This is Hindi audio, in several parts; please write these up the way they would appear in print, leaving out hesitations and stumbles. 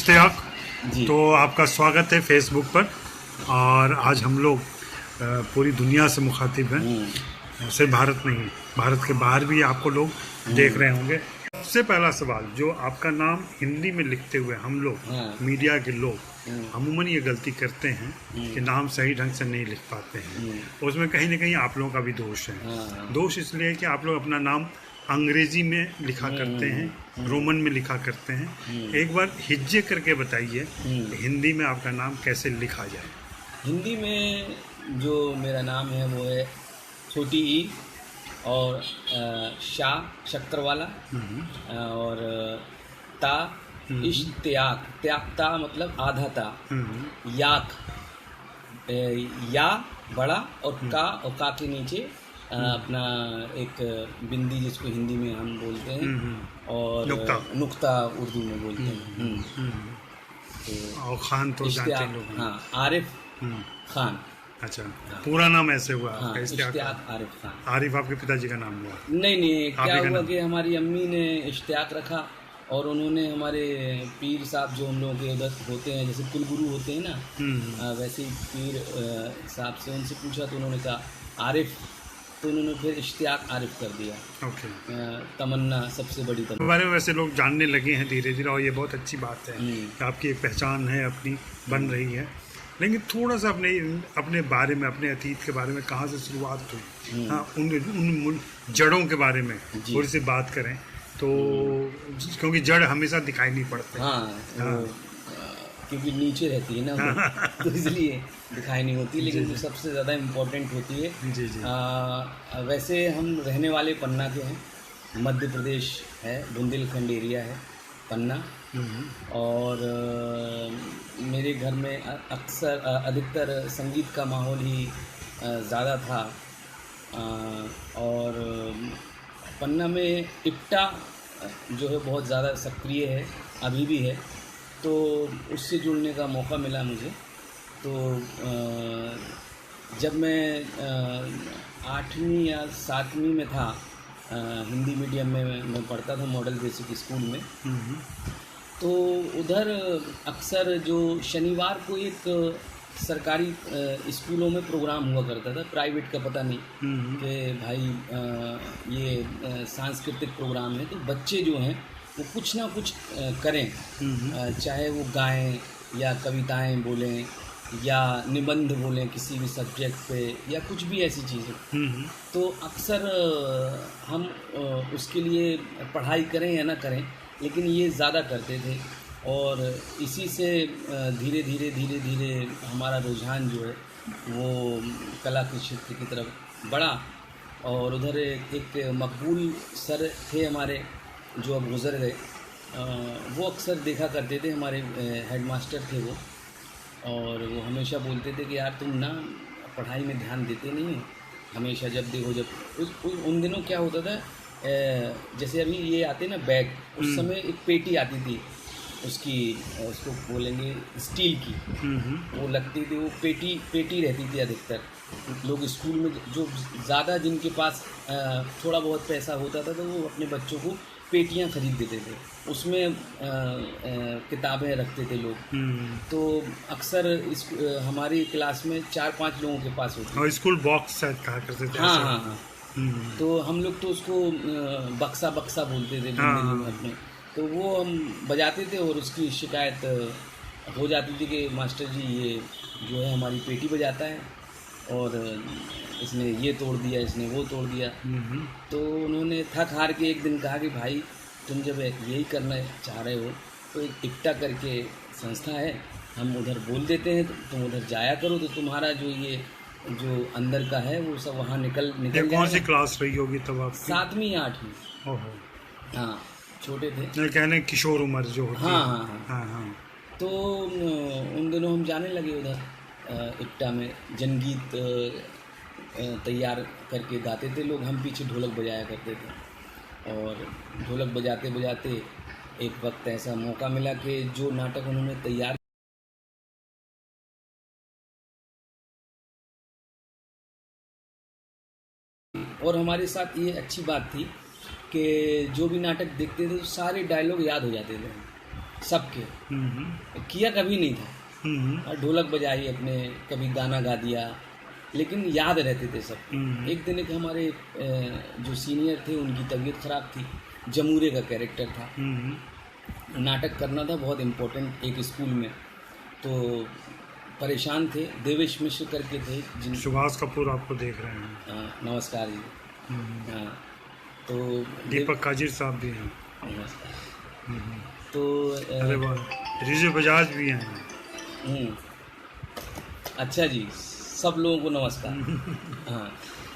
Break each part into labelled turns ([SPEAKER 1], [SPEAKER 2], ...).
[SPEAKER 1] इश्तियाक
[SPEAKER 2] जी।
[SPEAKER 1] तो आपका स्वागत है फेसबुक पर। और आज हम लोग पूरी दुनिया से मुखातिब हैं, सिर्फ भारत नहीं, भारत के बाहर भी आपको लोग देख रहे होंगे। सबसे पहला सवाल, जो आपका नाम हिंदी में लिखते हुए हम लोग मीडिया के लोग अमूमन ये गलती करते हैं कि नाम सही ढंग से नहीं लिख पाते हैं। उसमें कहीं ना कहीं आप लोगों का भी दोष है। दोष इसलिए है कि आप लोग अपना नाम अंग्रेजी में लिखा करते हैं, रोमन में लिखा करते हैं। एक बार हिज्जे करके बताइए हिंदी में आपका नाम कैसे लिखा जाए।
[SPEAKER 2] हिंदी में जो मेरा नाम है वो है छोटी ई और शाह शक्कर वाला और ता इश्तियाक, त्याग ता मतलब आधा ता, याक या बड़ा और का के नीचे अपना एक बिंदी जिसको हिंदी में हम बोलते हैं और नुक्ता उर्दू में बोलते हैं।
[SPEAKER 1] तो और खान तो जानते लोग।
[SPEAKER 2] हाँ, आरिफ खान।
[SPEAKER 1] अच्छा, पूरा नाम ऐसे हुआ?
[SPEAKER 2] हाँ, इश्तियाक आरिफ खान।
[SPEAKER 1] आरिफ आपके पिताजी का नाम हुआ?
[SPEAKER 2] नहीं, क्या हुआ कि हमारी अम्मी ने इश्तियाक रखा और उन्होंने हमारे पीर साहब जो हम लोगों के उधर होते हैं, जैसे कुलगुरु होते हैं ना, वैसे ही पीर साहब से उनसे पूछा तो उन्होंने कहा आरिफ, तो उन्होंने फिर इश्तियाक आरिफ कर दिया।
[SPEAKER 1] ओके।
[SPEAKER 2] तमन्ना सबसे बड़ी तमन्ना।
[SPEAKER 1] बारे में वैसे लोग जानने लगे हैं धीरे धीरे, और ये बहुत अच्छी बात है कि आपकी एक पहचान है, अपनी बन रही है। लेकिन थोड़ा सा अपने बारे में, अपने अतीत के बारे में, कहाँ से शुरुआत हुई, हाँ, उन जड़ों के बारे में थोड़ी सी बात करें तो, क्योंकि जड़ हमेशा दिखाई नहीं पड़ते।
[SPEAKER 2] हाँ। क्योंकि नीचे रहती है ना तो इसलिए दिखाई नहीं होती, लेकिन जो सबसे ज़्यादा इम्पोर्टेंट होती है।
[SPEAKER 1] जी।
[SPEAKER 2] वैसे हम रहने वाले पन्ना के हैं, मध्य प्रदेश है, बुंदेलखंड एरिया है पन्ना। और मेरे घर में अक्सर अधिकतर संगीत का माहौल ही ज़्यादा था। और पन्ना में इप्टा जो है बहुत ज़्यादा सक्रिय है, अभी भी है, तो उससे जुड़ने का मौका मिला मुझे। तो जब मैं 8वीं या 7वीं में था, हिंदी मीडियम में मैं पढ़ता था, मॉडल बेसिक स्कूल में। तो उधर अक्सर जो शनिवार को एक सरकारी स्कूलों में प्रोग्राम हुआ करता था, प्राइवेट का पता नहीं, कि भाई ये सांस्कृतिक प्रोग्राम है, तो बच्चे जो हैं वो कुछ ना कुछ करें, चाहे वो गाएं या कविताएं बोलें या निबंध बोलें किसी भी सब्जेक्ट पे, या कुछ भी ऐसी चीज़ें। तो अक्सर हम उसके लिए पढ़ाई करें या ना करें, लेकिन ये ज़्यादा करते थे। और इसी से धीरे धीरे हमारा रुझान जो है वो कला के क्षेत्र की तरफ बढ़ा। और उधर एक मकबूल सर थे हमारे, जो अब गुज़र गए, वो अक्सर देखा करते थे, हमारे हेडमास्टर थे वो। और वो हमेशा बोलते थे कि यार तुम ना पढ़ाई में ध्यान देते नहीं हो, हमेशा जब देखो जब उन दिनों क्या होता था, जैसे अभी ये आते ना बैग, उस समय एक पेटी आती थी, उसको बोलेंगे स्टील की, वो लगती थी, वो पेटी रहती थी। अधिकतर लोग स्कूल में जो ज़्यादा जिनके पास थोड़ा बहुत पैसा होता था, तो वो अपने बच्चों को पेटियां खरीद देते थे, उसमें किताबें रखते थे लोग। तो अक्सर हमारी क्लास में 4-5 लोगों के पास होती
[SPEAKER 1] और स्कूल बॉक्स शायद कहा करते थे।
[SPEAKER 2] हाँ। तो हम लोग तो उसको बक्सा बोलते थे अपने। तो वो हम बजाते थे और उसकी शिकायत हो जाती थी कि मास्टर जी ये जो है हमारी पेटी बजाता है और इसने ये तोड़ दिया, इसने वो तोड़ दिया। तो उन्होंने थक हार के एक दिन कहा कि भाई तुम जब यही करना चाह रहे हो तो एक इप्टा करके संस्था है, हम उधर बोल देते हैं, तुम उधर जाया करो, तो तुम्हारा जो ये जो अंदर का है वो सब वहाँ निकल
[SPEAKER 1] कौन सी क्लास रही होगी तब आप?
[SPEAKER 2] 7वीं या 8वीं। हाँ, छोटे थे,
[SPEAKER 1] कहने किशोर उम्र जो होती है।
[SPEAKER 2] हाँ। तो उन दिनों हम जाने लगे उधर इप्टा में, जनगीत तैयार करके गाते थे लोग, हम पीछे ढोलक बजाया करते थे। और ढोलक बजाते बजाते एक वक्त ऐसा मौका मिला कि जो नाटक उन्होंने तैयार और हमारे साथ ये अच्छी बात थी कि जो भी नाटक देखते थे तो सारे डायलॉग याद हो जाते थे। सबके,
[SPEAKER 1] हम्म,
[SPEAKER 2] किया कभी नहीं था।
[SPEAKER 1] हम्म,
[SPEAKER 2] और ढोलक बजाई अपने, कभी गाना गा दिया, लेकिन याद रहते थे सब।
[SPEAKER 1] हम्म,
[SPEAKER 2] एक दिन एक हमारे जो सीनियर थे उनकी तबीयत ख़राब थी, जमूरे का कैरेक्टर था,
[SPEAKER 1] हम्म,
[SPEAKER 2] नाटक करना था बहुत इम्पोर्टेंट एक स्कूल में, तो परेशान थे। देवेश मिश्र करके थे जिन
[SPEAKER 1] सुभाष कपूर आपको देख रहे हैं।
[SPEAKER 2] नमस्कार जी।
[SPEAKER 1] हम्म,
[SPEAKER 2] हाँ, तो
[SPEAKER 1] दीपक काजिर साहब भी हैं।
[SPEAKER 2] नमस्कार।
[SPEAKER 1] हम्म,
[SPEAKER 2] तो
[SPEAKER 1] अरे वाह, रिजू बजाज भी हैं।
[SPEAKER 2] हम्म, अच्छा जी, सब लोगों को नमस्कार। हाँ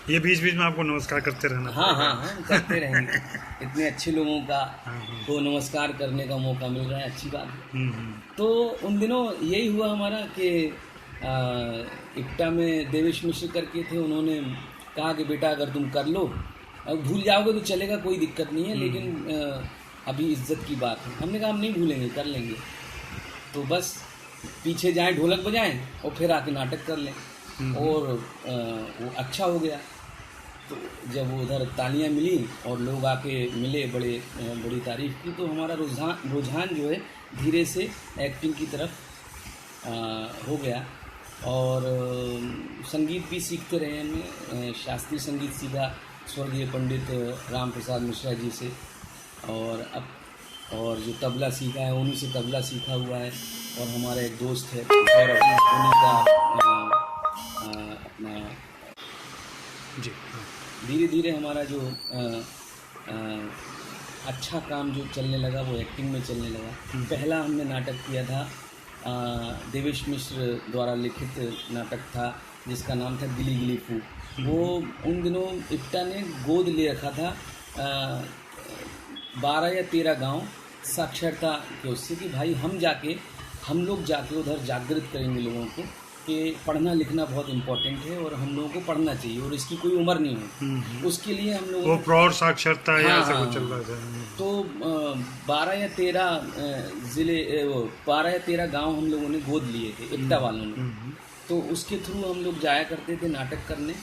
[SPEAKER 1] ये बीच बीच में आपको नमस्कार करते रहना
[SPEAKER 2] हाँ
[SPEAKER 1] पड़ेगा।
[SPEAKER 2] हाँ हाँ, हम करते रहेंगे। इतने अच्छे लोगों का
[SPEAKER 1] हाँ, हाँ,
[SPEAKER 2] को नमस्कार करने का मौका मिल रहा है, अच्छी बात है।
[SPEAKER 1] हम्म,
[SPEAKER 2] तो उन दिनों यही हुआ हमारा कि इप्टा में देवेश मिश्र करके थे, उन्होंने कहा कि बेटा अगर तुम कर लो, अब भूल जाओगे तो चलेगा, कोई दिक्कत नहीं है, लेकिन अभी इज्जत की बात है। हमने कहा हम नहीं भूलेंगे, कर लेंगे। तो बस पीछे जाएं, ढोलक बजाएं और फिर आके नाटक कर लें। और वो अच्छा हो गया। तो जब वो उधर तालियां मिली और लोग आके मिले, बड़ी तारीफ़ की, तो हमारा रुझान जो है धीरे से एक्टिंग की तरफ हो गया। और संगीत भी सीखते रहे हमने। शास्त्रीय संगीत सीखा स्वर्गीय पंडित राम प्रसाद मिश्रा जी से, और जो तबला सीखा है उन्हीं से तबला सीखा हुआ है। और हमारा एक दोस्त है गौरव, उन्हीं का अपना
[SPEAKER 1] जी, हाँ,
[SPEAKER 2] धीरे धीरे हमारा जो अच्छा काम जो चलने लगा वो एक्टिंग में चलने लगा। पहला हमने नाटक किया था, देवेश मिश्र द्वारा लिखित नाटक था जिसका नाम था गिली गिली फू। वो उन दिनों इप्टा ने गोद ले रखा था 12 या 13 गांव साक्षरता के उससे, कि भाई हम लोग जाके उधर जागृत करेंगे लोगों को कि पढ़ना लिखना बहुत इम्पोर्टेंट है और हम लोगों को पढ़ना चाहिए और इसकी कोई उम्र नहीं हो। उसके लिए हम लोग
[SPEAKER 1] वो प्रौढ़ साक्षरता या
[SPEAKER 2] हाँ,
[SPEAKER 1] ऐसा
[SPEAKER 2] हाँ,
[SPEAKER 1] कुछ चल रहा था।
[SPEAKER 2] तो 12 या 13 ज़िले, 12 या 13 गांव हम लोगों ने गोद लिए थे इप्टा वालों ने। तो उसके थ्रू हम लोग जाया करते थे नाटक करने।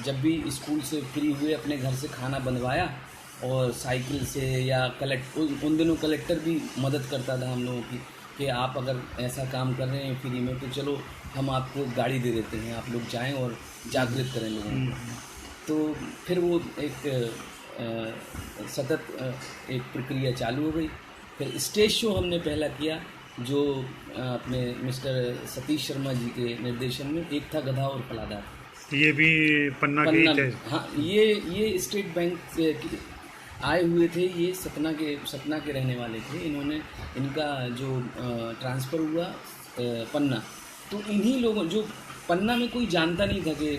[SPEAKER 2] जब भी स्कूल से फ्री हुए अपने घर से खाना बनवाया और साइकिल से या उन दिनों कलेक्टर भी मदद करता था हम लोगों की कि आप अगर ऐसा काम कर रहे हैं फ्री में तो चलो हम आपको गाड़ी दे देते हैं, आप लोग जाएं और जागृत करें लोगों को। तो फिर वो एक सतत एक प्रक्रिया चालू हो गई। फिर स्टेज शो हमने पहला किया जो अपने मिस्टर सतीश शर्मा जी के निर्देशन में, एक था गधा और फलादार।
[SPEAKER 1] ये भी पन्ना के ही थे।
[SPEAKER 2] हाँ, ये स्टेट बैंक के आए हुए थे, ये सतना के रहने वाले थे। इनका जो ट्रांसफ़र हुआ पन्ना, तो इन्हीं लोगों, जो पन्ना में कोई जानता नहीं था कि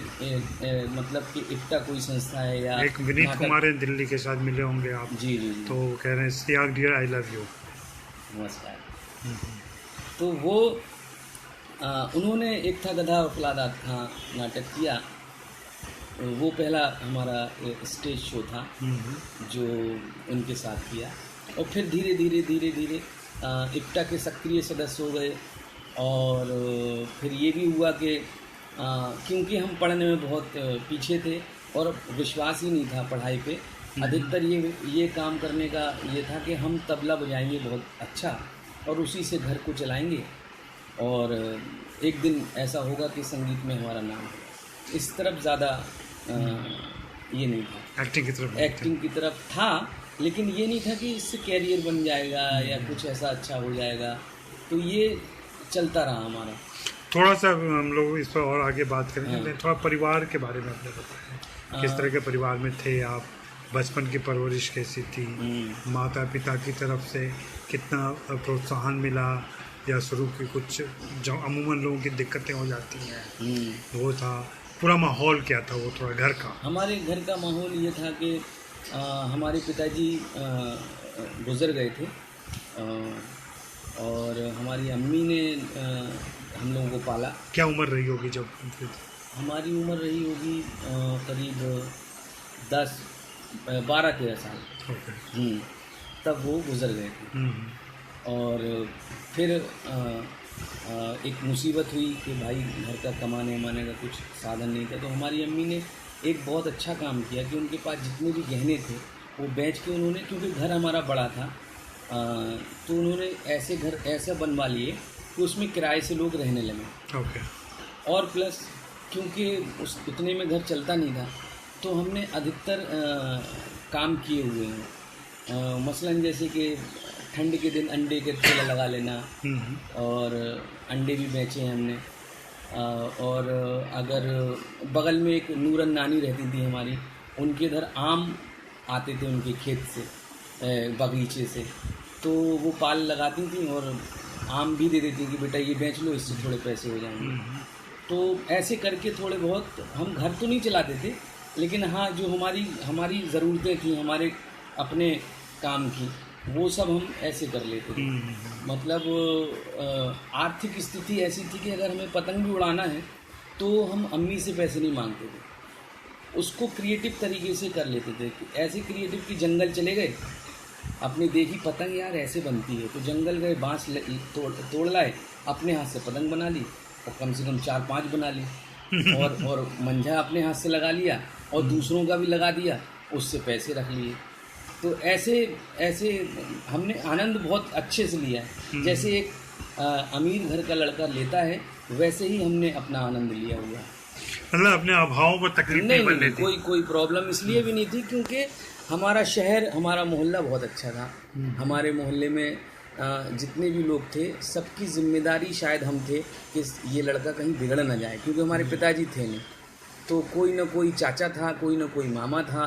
[SPEAKER 2] मतलब कि इप्टा कोई संस्था है या
[SPEAKER 1] एक विनीत कुमार है, दिल्ली के साथ मिले होंगे आप।
[SPEAKER 2] जी जी जी,
[SPEAKER 1] तो कह रहे हैं Siyag dear I love you.
[SPEAKER 2] नमस्कार। तो वो उन्होंने एक था गधा और फलादार था नाटक किया। वो पहला हमारा स्टेज शो था जो उनके साथ किया। और फिर धीरे धीरे इप्टा के सक्रिय सदस्य हो गए। और फिर ये भी हुआ कि क्योंकि हम पढ़ने में बहुत पीछे थे और विश्वास ही नहीं था पढ़ाई पे, अधिकतर ये काम करने का ये था कि हम तबला बजाएंगे बहुत अच्छा और उसी से घर को चलाएंगे और एक दिन ऐसा होगा कि संगीत में हमारा नाम होगा। इस तरफ ज़्यादा ये नहीं था, एक्टिंग की तरफ था, लेकिन ये नहीं था कि इससे कैरियर बन जाएगा या कुछ ऐसा अच्छा हो जाएगा। तो ये चलता रहा हमारा।
[SPEAKER 1] थोड़ा सा हम लोग इस पर और आगे बात करेंगे। थोड़ा परिवार के बारे में आपने बताया, किस तरह के परिवार में थे आप, बचपन की परवरिश कैसी थी, माता पिता की तरफ से कितना प्रोत्साहन मिला या शुरू की कुछ जो अमूमन लोगों की दिक्कतें हो जाती हैं वो था, पूरा माहौल क्या था वो थोड़ा घर का? हमारे
[SPEAKER 2] घर का माहौल ये था कि हमारे पिताजी गुज़र गए थे और हमारी अम्मी ने हम लोगों को पाला।
[SPEAKER 1] क्या उम्र रही होगी जब?
[SPEAKER 2] हमारी उम्र रही होगी करीब 12-13 साल। तब वो गुज़र गए थे। और फिर एक मुसीबत हुई कि भाई घर का कमाने वमाने का कुछ साधन नहीं था। तो हमारी अम्मी ने एक बहुत अच्छा काम किया कि उनके पास जितने भी गहने थे वो बेच के उन्होंने, क्योंकि घर हमारा बड़ा था तो उन्होंने ऐसे घर ऐसा बनवा लिए कि उसमें किराए से लोग रहने लगे।
[SPEAKER 1] ओके।
[SPEAKER 2] और प्लस क्योंकि उस उतने में घर चलता नहीं था, तो हमने अधिकतर काम किए हुए हैं। मसलन जैसे कि ठंड के दिन अंडे के ठेला लगा लेना, और अंडे भी बेचे हैं हमने। और अगर बगल में एक नूरन नानी रहती थी हमारी, उनके इधर आम आते थे उनके खेत से, बगीचे से, तो वो पाल लगाती थी और आम भी दे देती कि बेटा ये बेच लो, इससे थोड़े पैसे हो जाएंगे। तो ऐसे करके थोड़े बहुत हम घर तो नहीं चलाते थे, लेकिन हाँ जो हमारी ज़रूरतें थी हमारे अपने काम की, वो सब हम ऐसे कर लेते थे। मतलब आर्थिक स्थिति ऐसी थी कि अगर हमें पतंग भी उड़ाना है तो हम अम्मी से पैसे नहीं मांगते थे, उसको क्रिएटिव तरीके से कर लेते थे। ऐसे क्रिएटिव कि जंगल चले गए, अपने देखी पतंग यार ऐसे बनती है, तो जंगल गए, बांस तोड़ लाए, अपने हाथ से पतंग बना ली, और कम से कम 4-5 बना ली, और मंझा अपने हाथ से लगा लिया और दूसरों का भी लगा दिया, उससे पैसे रख लिए। तो ऐसे हमने आनंद बहुत अच्छे से लिया है। जैसे एक अमीर घर का लड़का लेता है, वैसे ही हमने अपना आनंद लिया हुआ है।
[SPEAKER 1] मतलब अपने अभाव को तकलीफ नहीं बनने दी।
[SPEAKER 2] कोई प्रॉब्लम इसलिए भी नहीं थी क्योंकि हमारा शहर, हमारा मोहल्ला बहुत अच्छा था। हमारे मोहल्ले में जितने भी लोग थे, सबकी जिम्मेदारी शायद हम थे कि ये लड़का कहीं बिगड़ ना जाए, क्योंकि हमारे पिताजी थे नहीं, तो कोई ना कोई चाचा था, कोई ना कोई मामा था,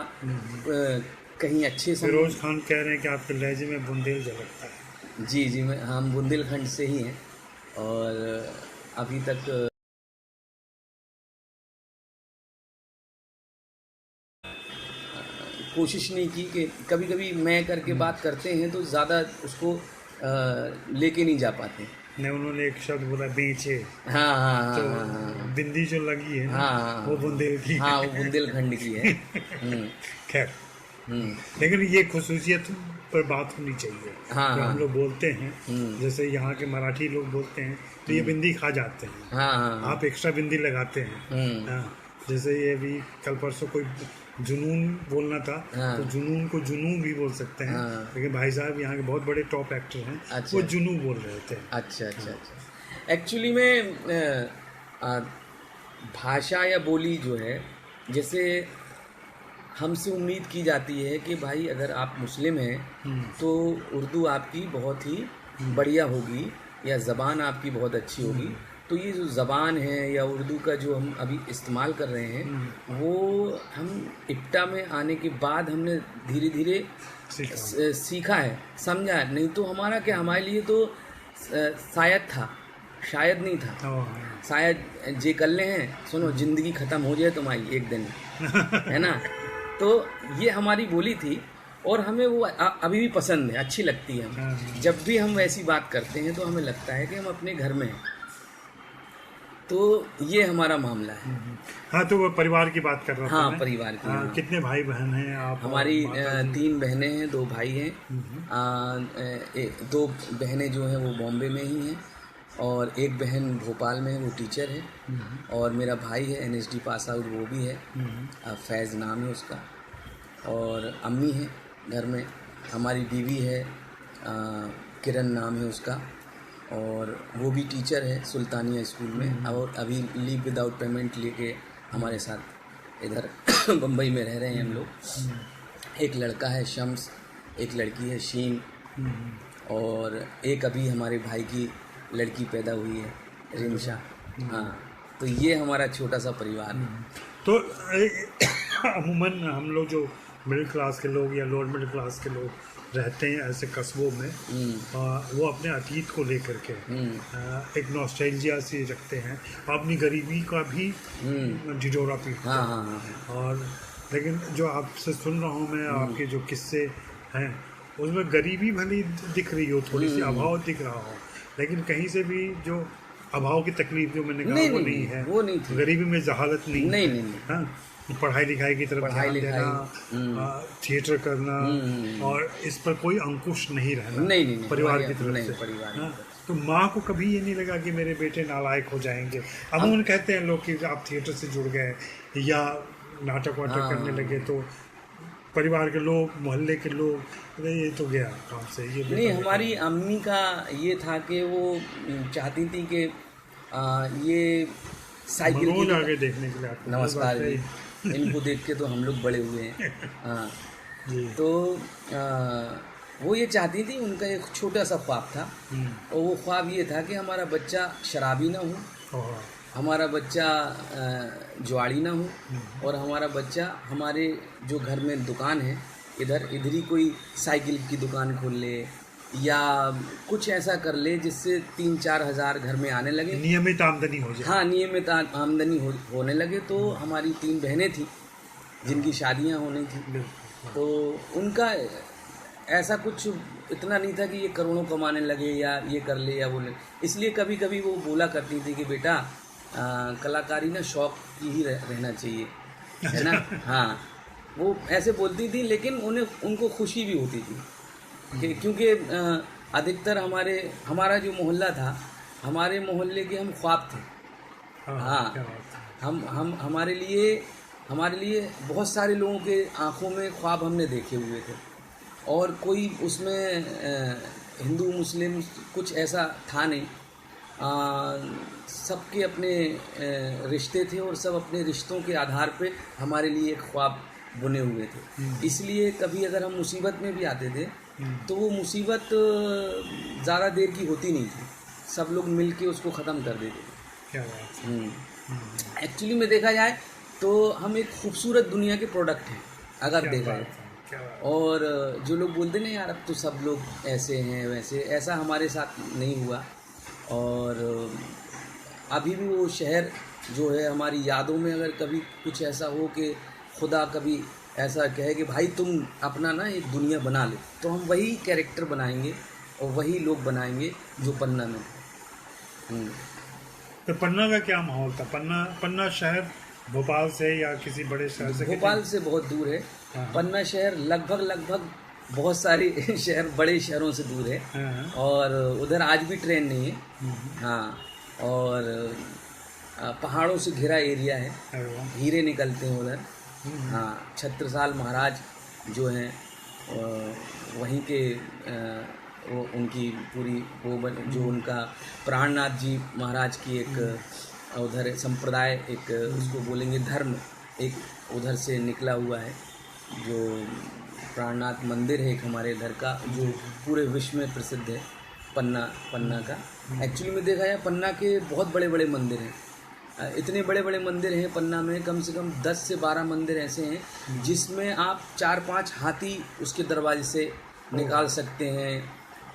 [SPEAKER 2] कहीं अच्छे से।
[SPEAKER 1] फिरोज खान कह रहे हैं कि आपके लहजे में बुंदेल झलकता है।
[SPEAKER 2] जी, हम बुंदेलखंड से ही हैं, और अभी तक कोशिश नहीं की कि कभी कभी मैं करके बात करते हैं तो ज़्यादा उसको लेके नहीं जा पाते।
[SPEAKER 1] नहीं, उन्होंने एक शब्द बोला, बेचे।
[SPEAKER 2] हाँ,
[SPEAKER 1] तो बिंदी जो लगी है
[SPEAKER 2] हाँ,
[SPEAKER 1] वो बुंदेल की।
[SPEAKER 2] हाँ, वो बुंदेलखंड की है।
[SPEAKER 1] खैर, लेकिन ये खुसूसियत पर बात होनी चाहिए।
[SPEAKER 2] हाँ,
[SPEAKER 1] जो हम लोग बोलते हैं, जैसे यहाँ के मराठी लोग बोलते हैं तो ये बिंदी खा जाते हैं।
[SPEAKER 2] हाँ,
[SPEAKER 1] आप एक्स्ट्रा बिंदी लगाते हैं। जैसे ये भी कल परसों कोई जुनून बोलना था, तो जुनून को जुनू भी बोल सकते हैं। लेकिन भाई साहब यहाँ के बहुत बड़े टॉप एक्टर हैं,
[SPEAKER 2] अच्छा,
[SPEAKER 1] वो जुनू बोल रहे थे।
[SPEAKER 2] अच्छा। एक्चुअली में भाषा या बोली जो है, जैसे हमसे उम्मीद की जाती है कि भाई अगर आप मुस्लिम हैं तो उर्दू आपकी बहुत ही बढ़िया होगी, या ज़बान आपकी बहुत अच्छी होगी। तो ये जो ज़बान है या उर्दू का जो हम अभी इस्तेमाल कर रहे हैं, वो हम इप्टा में आने के बाद हमने धीरे धीरे सीखा है, समझा है। नहीं तो हमारा क्या, हमारे लिए तो शायद नहीं था। शायद जे कर ले हैं, सुनो ज़िंदगी ख़त्म हो जाए तुम्हारी एक दिन, है ना। तो ये हमारी बोली थी, और हमें वो अभी भी पसंद है, अच्छी लगती है। जब भी हम वैसी बात करते हैं तो हमें लगता है कि हम अपने घर में हैं। तो ये हमारा मामला है।
[SPEAKER 1] हाँ, तो वो परिवार की बात कर रहा था।
[SPEAKER 2] हाँ, परिवार की।
[SPEAKER 1] हाँ, कितने भाई बहन हैं आप?
[SPEAKER 2] हमारी 3 बहनें हैं, 2 भाई हैं। 2 बहनें जो हैं वो बॉम्बे में ही हैं, और एक बहन भोपाल में है, वो टीचर है। और मेरा भाई है NSD पास आउट, वो भी है, फैज़ नाम है उसका। और अम्मी है घर में, हमारी बीवी है, किरण नाम है उसका, और वो भी टीचर है सुल्तानिया स्कूल में, और अभी लीव विदाउट पेमेंट लेके हमारे साथ इधर बम्बई में रह रहे हैं हम लोग। एक लड़का है शम्स, एक लड़की है शीन, और एक अभी हमारे भाई की लड़की पैदा हुई है, रिंशा। हाँ, तो ये हमारा छोटा सा परिवार है।
[SPEAKER 1] तो अमूमन हम लोग जो मिडिल क्लास के लोग या लोअर मिडिल क्लास के लोग रहते हैं ऐसे कस्बों में, वो अपने अतीत को लेकर के एक नॉस्टैल्जिया सी रखते हैं, अपनी गरीबी का भी ढिढोरा पीटते हैं। और लेकिन जो आपसे सुन रहा हूँ मैं, आपके जो किस्से हैं उसमें गरीबी भली दिख रही हो, थोड़ी सी अभाव दिख रहा हो, लेकिन कहीं से भी जो अभाव की तकलीफ जो मैंने कहा वो नहीं है,
[SPEAKER 2] वो नहीं थी।
[SPEAKER 1] गरीबी में जहालत नहीं।
[SPEAKER 2] हाँ,
[SPEAKER 1] पढ़ाई लिखाई की तरफ ध्यान देना, थिएटर करना, और इस पर कोई अंकुश नहीं रहना,
[SPEAKER 2] नहीं,
[SPEAKER 1] परिवार की तरफ से। तो माँ को कभी ये नहीं लगा कि मेरे बेटे नालायक हो जाएंगे? अमूमन कहते हैं लोग कि आप थिएटर से जुड़ गए या नाटक वाटक करने लगे तो परिवार के लोग, मोहल्ले के लोग, अरे ये तो गया काम से, ये
[SPEAKER 2] नहीं, हमारी अम्मी का ये था कि वो चाहती थी कि ये साइकिल की
[SPEAKER 1] मनोज आगे देखने के लिए आपको
[SPEAKER 2] नमस्कार
[SPEAKER 1] बात
[SPEAKER 2] जी,
[SPEAKER 1] है।
[SPEAKER 2] इनको देख के तो हम लोग बड़े हुए हैं। हाँ,
[SPEAKER 1] जी।
[SPEAKER 2] तो वो ये चाहती थी, उनका एक छोटा सा ख्वाब था, और वो ख्वाब ये था कि हमारा बच्चा शराबी ना हो,
[SPEAKER 1] ओह,
[SPEAKER 2] हमारा बच्चा जुआड़ी ना हो, और हमारा बच्चा हमारे जो घर में दुकान है इधर ही कोई साइकिल की दुकान खोल ले या कुछ ऐसा कर ले जिससे 3-4 हज़ार घर में आने लगे,
[SPEAKER 1] नियमित आमदनी हो जाए।
[SPEAKER 2] हाँ, नियमित आमदनी होने लगे। तो हमारी 3 बहनें थी जिनकी शादियां होनी थी, तो उनका ऐसा कुछ इतना नहीं था कि ये करोड़ों कमाने लगे या ये कर ले या वो ले, इसलिए कभी कभी वो बोला करती थी कि बेटा कलाकारी ना शौक की ही रहना चाहिए, है ना। हाँ, वो ऐसे बोलती थी, लेकिन उनको खुशी भी होती थी कि क्योंकि अधिकतर हमारा जो मोहल्ला था, हमारे मोहल्ले के हम ख्वाब थे। हाँ,
[SPEAKER 1] क्या बात है।
[SPEAKER 2] हम हमारे लिए बहुत सारे लोगों के आंखों में ख्वाब हमने देखे हुए थे, और कोई उसमें हिंदू मुस्लिम कुछ ऐसा था नहीं। सबके अपने रिश्ते थे, और सब अपने रिश्तों के आधार पे हमारे लिए एक ख्वाब बुने हुए थे। इसलिए कभी अगर हम मुसीबत में भी आते थे तो वो मुसीबत ज़्यादा देर की होती नहीं थी, सब लोग मिल के उसको ख़त्म कर देते थे।
[SPEAKER 1] क्या बात है।
[SPEAKER 2] एक्चुअली में देखा जाए तो हम एक खूबसूरत दुनिया के प्रोडक्ट हैं, अगर
[SPEAKER 1] क्या
[SPEAKER 2] देखा
[SPEAKER 1] बात
[SPEAKER 2] जाए।
[SPEAKER 1] है, क्या बात
[SPEAKER 2] और जो लोग बोलते नहीं यार अब तो सब लोग ऐसे हैं वैसे, ऐसा हमारे साथ नहीं हुआ। और अभी भी वो शहर जो है हमारी यादों में, अगर कभी कुछ ऐसा हो कि खुदा कभी ऐसा कहे कि भाई तुम अपना ना एक दुनिया बना ले, तो हम वही कैरेक्टर बनाएंगे और वही लोग बनाएंगे जो पन्ना में है।
[SPEAKER 1] तो पन्ना का क्या माहौल था? पन्ना शहर भोपाल से या किसी बड़े शहर से?
[SPEAKER 2] भोपाल से बहुत दूर है।
[SPEAKER 1] हाँ।
[SPEAKER 2] पन्ना शहर लगभग बहुत सारे शहर, बड़े शहरों से दूर है।
[SPEAKER 1] हाँ।
[SPEAKER 2] और उधर आज भी ट्रेन नहीं है। हाँ, और पहाड़ों से घिरा एरिया है,
[SPEAKER 1] अरे वाह।
[SPEAKER 2] हीरे निकलते हैं उधर। हाँ, छत्रसाल महाराज जो हैं वहीं के वो उनकी पूरी जो उनका प्राणनाथ जी महाराज की एक उधर संप्रदाय, एक उसको बोलेंगे धर्म, एक उधर से निकला हुआ है। जो प्राणनाथ मंदिर है एक हमारे इधर का, जो पूरे विश्व में प्रसिद्ध है, पन्ना का। एक्चुअली में देखा जाए पन्ना के बहुत बड़े बड़े मंदिर हैं, इतने बड़े बड़े मंदिर हैं पन्ना में, कम से कम 10 से 12 मंदिर ऐसे हैं जिसमें आप 4-5 हाथी उसके दरवाजे से निकाल सकते हैं,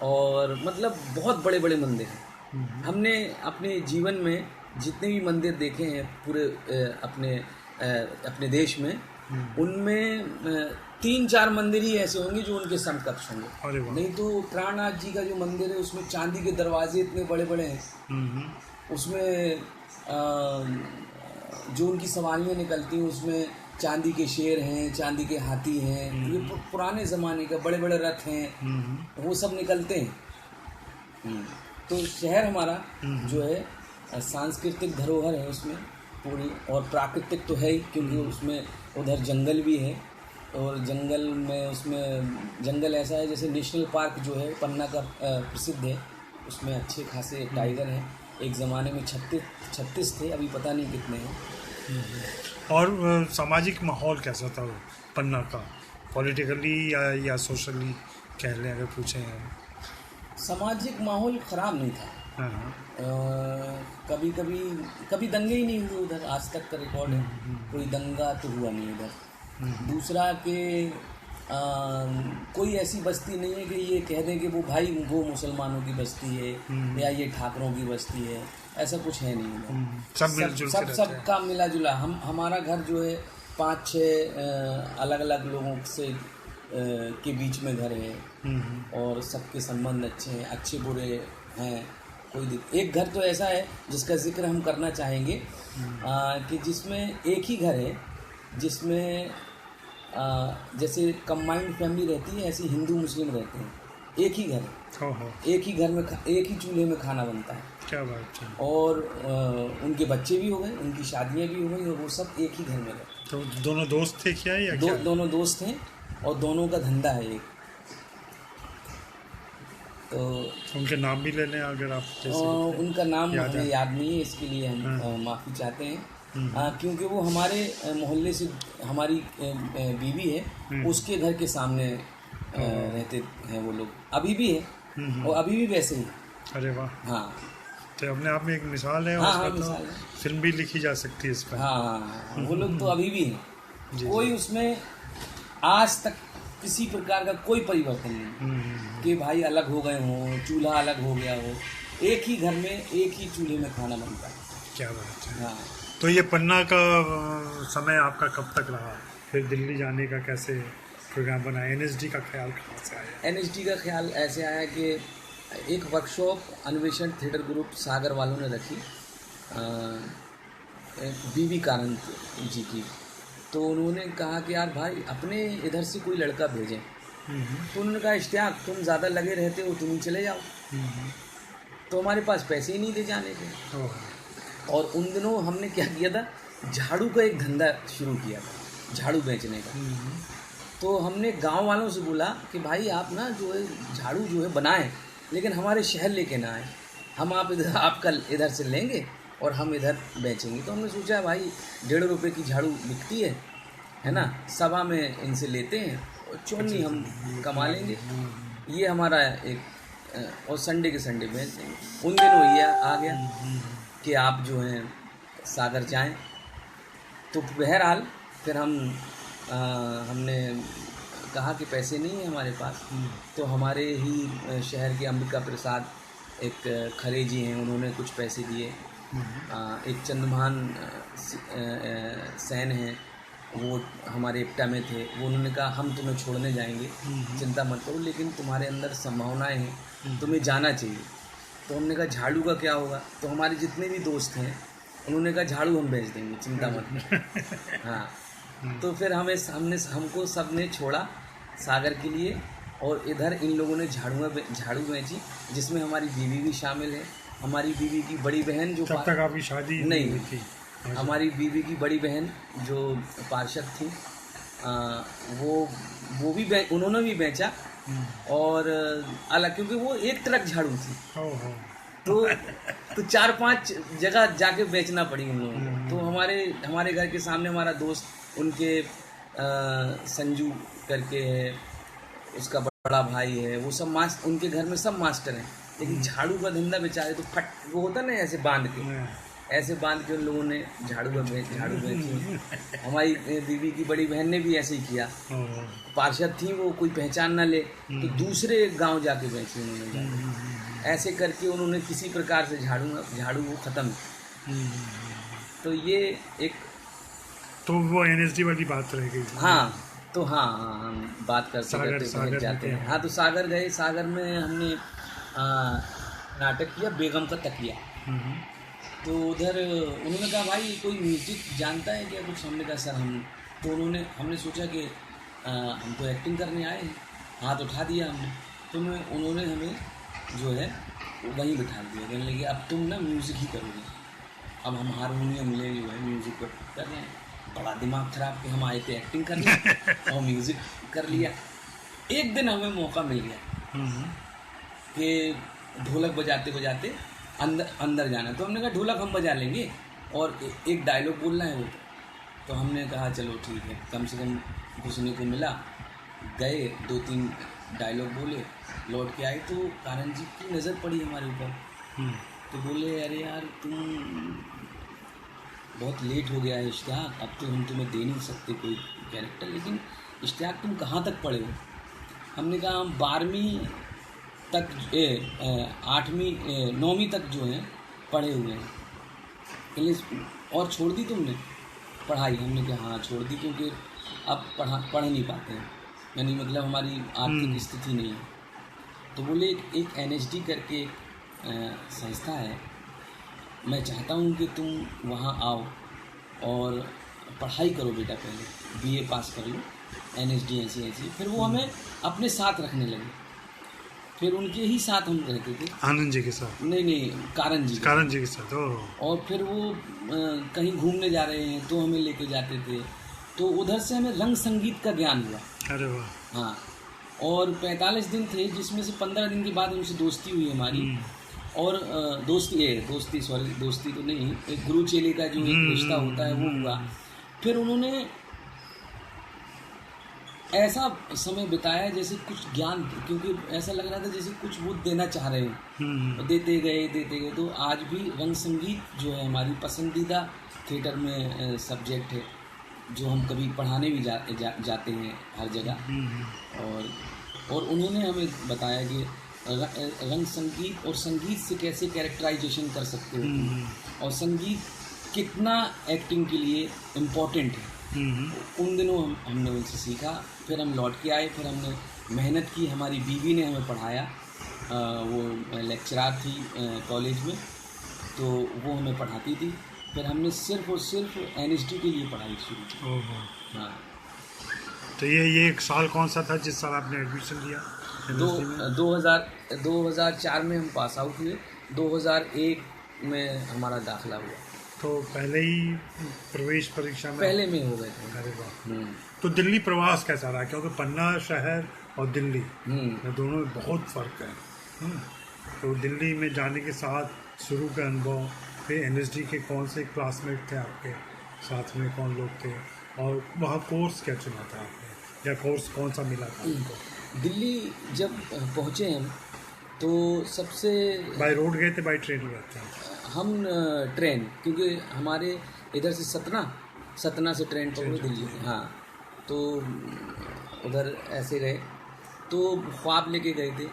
[SPEAKER 2] और मतलब बहुत बड़े बड़े मंदिर हैं। हमने अपने जीवन में जितने भी मंदिर देखे हैं पूरे अपने देश में, उनमें 3-4 मंदिर ही ऐसे होंगे जो उनके समकक्ष होंगे। नहीं तो प्राणनाथ जी का जो मंदिर है उसमें चांदी के दरवाजे इतने बड़े बड़े हैं, उसमें जो उनकी सवारियाँ निकलती हैं उसमें चांदी के शेर हैं, चांदी के हाथी हैं, ये पुराने ज़माने का बड़े बड़े रथ हैं, वो सब निकलते हैं। तो शहर हमारा जो है सांस्कृतिक धरोहर है उसमें पूरी, और प्राकृतिक तो है ही, क्योंकि उसमें उधर जंगल भी है, और जंगल में उसमें जंगल ऐसा है जैसे नेशनल पार्क जो है पन्ना का प्रसिद्ध है, उसमें अच्छे खासे टाइगर हैं। एक ज़माने में 36 थे, अभी पता नहीं कितने हैं।
[SPEAKER 1] और सामाजिक माहौल कैसा था पन्ना का, पॉलिटिकली या सोशली कह लें अगर पूछें?
[SPEAKER 2] सामाजिक माहौल ख़राब नहीं था।
[SPEAKER 1] हाँ।
[SPEAKER 2] कभी दंगे ही नहीं हुए उधर, आज तक का रिकॉर्ड है, कोई दंगा तो हुआ नहीं उधर। दूसरा कि कोई ऐसी बस्ती नहीं है कि ये कह दें कि वो मुसलमानों की बस्ती है या ये ठाकरों की बस्ती है, ऐसा कुछ है नहीं उधर। सबका मिला जुला। हमारा घर जो है 5-6 अलग अलग लोगों से के बीच में घर है, और सबके संबंध अच्छे हैं, अच्छे बुरे हैं, एक घर तो ऐसा है जिसका जिक्र हम करना चाहेंगे कि जिसमें एक ही घर है जिसमें जैसे कंबाइंड फैमिली रहती है, ऐसे हिंदू मुस्लिम रहते हैं, एक ही घर है, एक ही घर में एक ही चूल्हे में खाना बनता है।
[SPEAKER 1] क्या बात है।
[SPEAKER 2] और उनके बच्चे भी हो गए, उनकी शादियां भी हो गई, और वो सब एक ही घर में रहते।
[SPEAKER 1] तो दोनों दोस्त थे क्या, या
[SPEAKER 2] दोनों दोस्त हैं, और दोनों का धंधा है एक। तो
[SPEAKER 1] उनके नाम भी ले लें अगर आप जैसे
[SPEAKER 2] उनका नाम
[SPEAKER 1] याद
[SPEAKER 2] हमें
[SPEAKER 1] है।
[SPEAKER 2] याद नहीं है, इसके लिए हम माफ़ी चाहते हैं। क्योंकि वो हमारे मोहल्ले से हमारी बीवी है, उसके घर के सामने रहते हैं वो लोग, अभी भी है और अभी भी वैसे ही।
[SPEAKER 1] अरे वाह,
[SPEAKER 2] हाँ
[SPEAKER 1] तो अपने आप में एक मिसाल है,
[SPEAKER 2] हाँ
[SPEAKER 1] उसका
[SPEAKER 2] हाँ,
[SPEAKER 1] तो
[SPEAKER 2] मिसाल है।
[SPEAKER 1] फिल्म भी लिखी जा सकती है इस पर।
[SPEAKER 2] हाँ हाँ हाँ, वो लोग तो अभी भी हैं,
[SPEAKER 1] जी,
[SPEAKER 2] कोई उसमें आज तक किसी प्रकार का कोई परिवर्तन नहीं कि भाई अलग हो गए हों, चूल्हा अलग हो गया हो, एक ही घर में एक ही चूल्हे में खाना बनता है।
[SPEAKER 1] क्या बात है।
[SPEAKER 2] हाँ,
[SPEAKER 1] तो ये पन्ना का समय आपका कब तक रहा, फिर दिल्ली जाने का कैसे प्रोग्राम बना, एनएसडी का ख्याल कहाँ से आया?
[SPEAKER 2] एनएसडी का ख्याल ऐसे आया कि एक वर्कशॉप अन्वेषण थिएटर ग्रुप सागर वालों ने रखी बीबी कानंद जी की। तो उन्होंने कहा कि यार भाई अपने इधर से कोई लड़का भेजें। तो उन्होंने कहा इश्तियाक तुम ज़्यादा लगे रहते हो, तुम ही चले जाओ। तो हमारे पास पैसे ही नहीं थे जाने के। और उन दिनों हमने क्या किया था, झाड़ू का एक धंधा शुरू किया था, झाड़ू बेचने का। तो हमने गांव वालों से बोला कि भाई आप ना जो है झाड़ू जो है बनाएं, लेकिन हमारे शहर लेके ना आए, हम आप इधर आपका इधर से लेंगे और हम इधर बेचेंगे। तो हमने सोचा भाई 1.5 रुपये की झाड़ू बिकती है ना, सभा में इनसे लेते हैं और चोनी हम कमा लेंगे। ये हमारा एक, और संडे के संडे बेच देंगे। उन दिनों ये आ गया कि आप जो हैं सागर जाएं। तो बहरहाल फिर हमने कहा कि पैसे नहीं है हमारे पास। तो हमारे ही शहर के अंबिका प्रसाद एक खरे जी हैं, उन्होंने कुछ पैसे दिए। एक चंद्रभान सैन हैं, वो हमारे इप्टा में थे, वो उन्होंने कहा हम तुम्हें छोड़ने जाएंगे, चिंता मत करो, लेकिन तुम्हारे अंदर संभावनाएं हैं, तुम्हें जाना चाहिए। तो हमने कहा झाड़ू का क्या होगा? तो हमारे जितने भी दोस्त हैं उन्होंने कहा झाड़ू हम बेच देंगे, चिंता मत करो। हाँ, तो फिर हमको सब ने छोड़ा सागर के लिए, और इधर इन लोगों ने झाड़ू बेची, जिसमें हमारी बीवी भी शामिल है। हमारी बीवी की बड़ी बहन जो
[SPEAKER 1] तब तक आपकी शादी
[SPEAKER 2] नहीं
[SPEAKER 1] हुई थी?
[SPEAKER 2] हमारी बीवी की बड़ी बहन जो पार्षद थी, वो भी उन्होंने भी बेचा। और अलग, क्योंकि वो एक ट्रक झाड़ू थी, तो 4-5 जगह जाके बेचना पड़ी उन लोगों को। तो हमारे घर के सामने हमारा दोस्त, उनके संजू करके है, उसका बड़ा भाई है, वो सब उनके घर में सब मास्टर हैं, लेकिन झाड़ू का धंधा बेचारे तो वो होता ना ऐसे बांध के उन लोगों ने झाड़ू बेची। हमारी बीवी की बड़ी बहन ने भी ऐसे ही किया, पार्षद थी वो, कोई पहचान ना ले तो दूसरे गांव जाके बेची उन्होंने। ऐसे करके उन्होंने किसी प्रकार से झाड़ू वो ख़त्म। तो ये एक,
[SPEAKER 1] तो वो एनएसडी वाली बात रह गई।
[SPEAKER 2] हाँ, तो हाँ हम बात करते जाते हैं। हाँ, तो सागर गए, सागर में हमने नाटक किया बेगम का तकिया। तो उधर उन्होंने कहा भाई कोई म्यूज़िक जानता है क्या कुछ? हमने कहा सर तो हमने सोचा कि हम तो एक्टिंग करने आए हैं, हाथ उठा दिया हमने। तो उन्होंने हमें जो है वहीं बिठा दिया, कहने लगे अब तुम ना म्यूज़िक ही करोगे। अब हम हारमोनियम ले जो है म्यूज़िक पर कर रहे हैं। बड़ा दिमाग ख़राब कि हम आए थे एक्टिंग करने और म्यूज़िक कर लिया। एक दिन हमें मौका मिल गया कि ढोलक बजाते बजाते अंदर जाना। तो हमने कहा ढोलक हम बजा लेंगे और एक डायलॉग बोलना है वो। तो हमने कहा चलो ठीक है, कम से कम घुसने को मिला। गए, 2-3 डायलॉग बोले, लौट के आए तो कानन जी की नज़र पड़ी हमारे ऊपर। तो बोले अरे यार तुम बहुत लेट हो गया है इश्तियाक, अब तो हम तुम्हें दे नहीं सकते कोई कैरेक्टर, लेकिन इश्तियाक तुम कहाँ तक पढ़े हो? हमने कहा हम 12वीं तक 9वीं तक जो है पढ़े हुए हैं। कहले और छोड़ दी तुमने पढ़ाई? हमने कहा हाँ छोड़ दी, क्योंकि अब पढ़ नहीं पाते हैं, यानी मतलब हमारी आर्थिक स्थिति नहीं है। तो बोले एक एनएसडी करके संस्था है, मैं चाहता हूँ कि तुम वहाँ आओ और पढ़ाई करो बेटा, पहले बीए पास कर लो, एनएसडी ऐसी। फिर वो हमें अपने साथ रखने लगे। फिर उनके ही साथ हम रहते थे।
[SPEAKER 1] आनंद जी के साथ? नहीं,
[SPEAKER 2] कारण जी के साथ। और फिर वो कहीं घूमने जा रहे हैं तो हमें लेके जाते थे, तो उधर से हमें रंग संगीत का ज्ञान हुआ।
[SPEAKER 1] अरे वाह।
[SPEAKER 2] हाँ, और 45 दिन थे, जिसमें से 15 दिन के बाद उनसे दोस्ती हुई हमारी। और दोस्ती तो नहीं, एक गुरु चेले का जो एक रिश्ता होता है वो हुआ। फिर उन्होंने ऐसा समय बिताया जैसे कुछ ज्ञान, क्योंकि ऐसा लग रहा था जैसे कुछ वो देना चाह रहे हो। देते गए। तो आज भी रंग संगीत जो है हमारी पसंदीदा थिएटर में सब्जेक्ट है, जो हम कभी पढ़ाने भी जाते हैं हर जगह। और उन्होंने हमें बताया कि रंग संगीत और संगीत से कैसे कैरेक्टराइजेशन कर सकते हो, और संगीत कितना एक्टिंग के लिए इम्पोर्टेंट है। उन दिनों हमने उनसे सीखा। फिर हम लौट के आए, फिर हमने मेहनत की, हमारी बीवी ने हमें पढ़ाया। वो लेक्चरार थी कॉलेज में, तो वो हमें पढ़ाती थी। फिर हमने सिर्फ और सिर्फ NSD के लिए पढ़ाई शुरू की। हाँ।
[SPEAKER 1] तो ये एक साल कौन सा था जिस साल आपने एडमिशन लिया?
[SPEAKER 2] 2004 में हम पास आउट हुए, 2001 में हमारा दाखिला हुआ।
[SPEAKER 1] तो पहले ही प्रवेश परीक्षा में
[SPEAKER 2] पहले में हो गए थे।
[SPEAKER 1] अरे वाह। तो दिल्ली प्रवास कैसा रहा? क्योंकि पन्ना शहर और दिल्ली दोनों में बहुत फ़र्क है। तो दिल्ली में जाने के साथ शुरू का अनुभव, फिर NSD के कौन से क्लासमेट थे आपके साथ में, कौन लोग थे, और वहाँ कोर्स क्या चुना था आपने, या कोर्स कौन सा मिला था आपको?
[SPEAKER 2] दिल्ली जब पहुँचे हम तो सबसे
[SPEAKER 1] बाय रोड गए थे, बाय ट्रेन गए थे?
[SPEAKER 2] हम ट्रेन, क्योंकि हमारे इधर से सतना से ट्रेन पकड़ो दिल्ली। हाँ, तो उधर ऐसे गए, तो ख्वाब लेके गए थे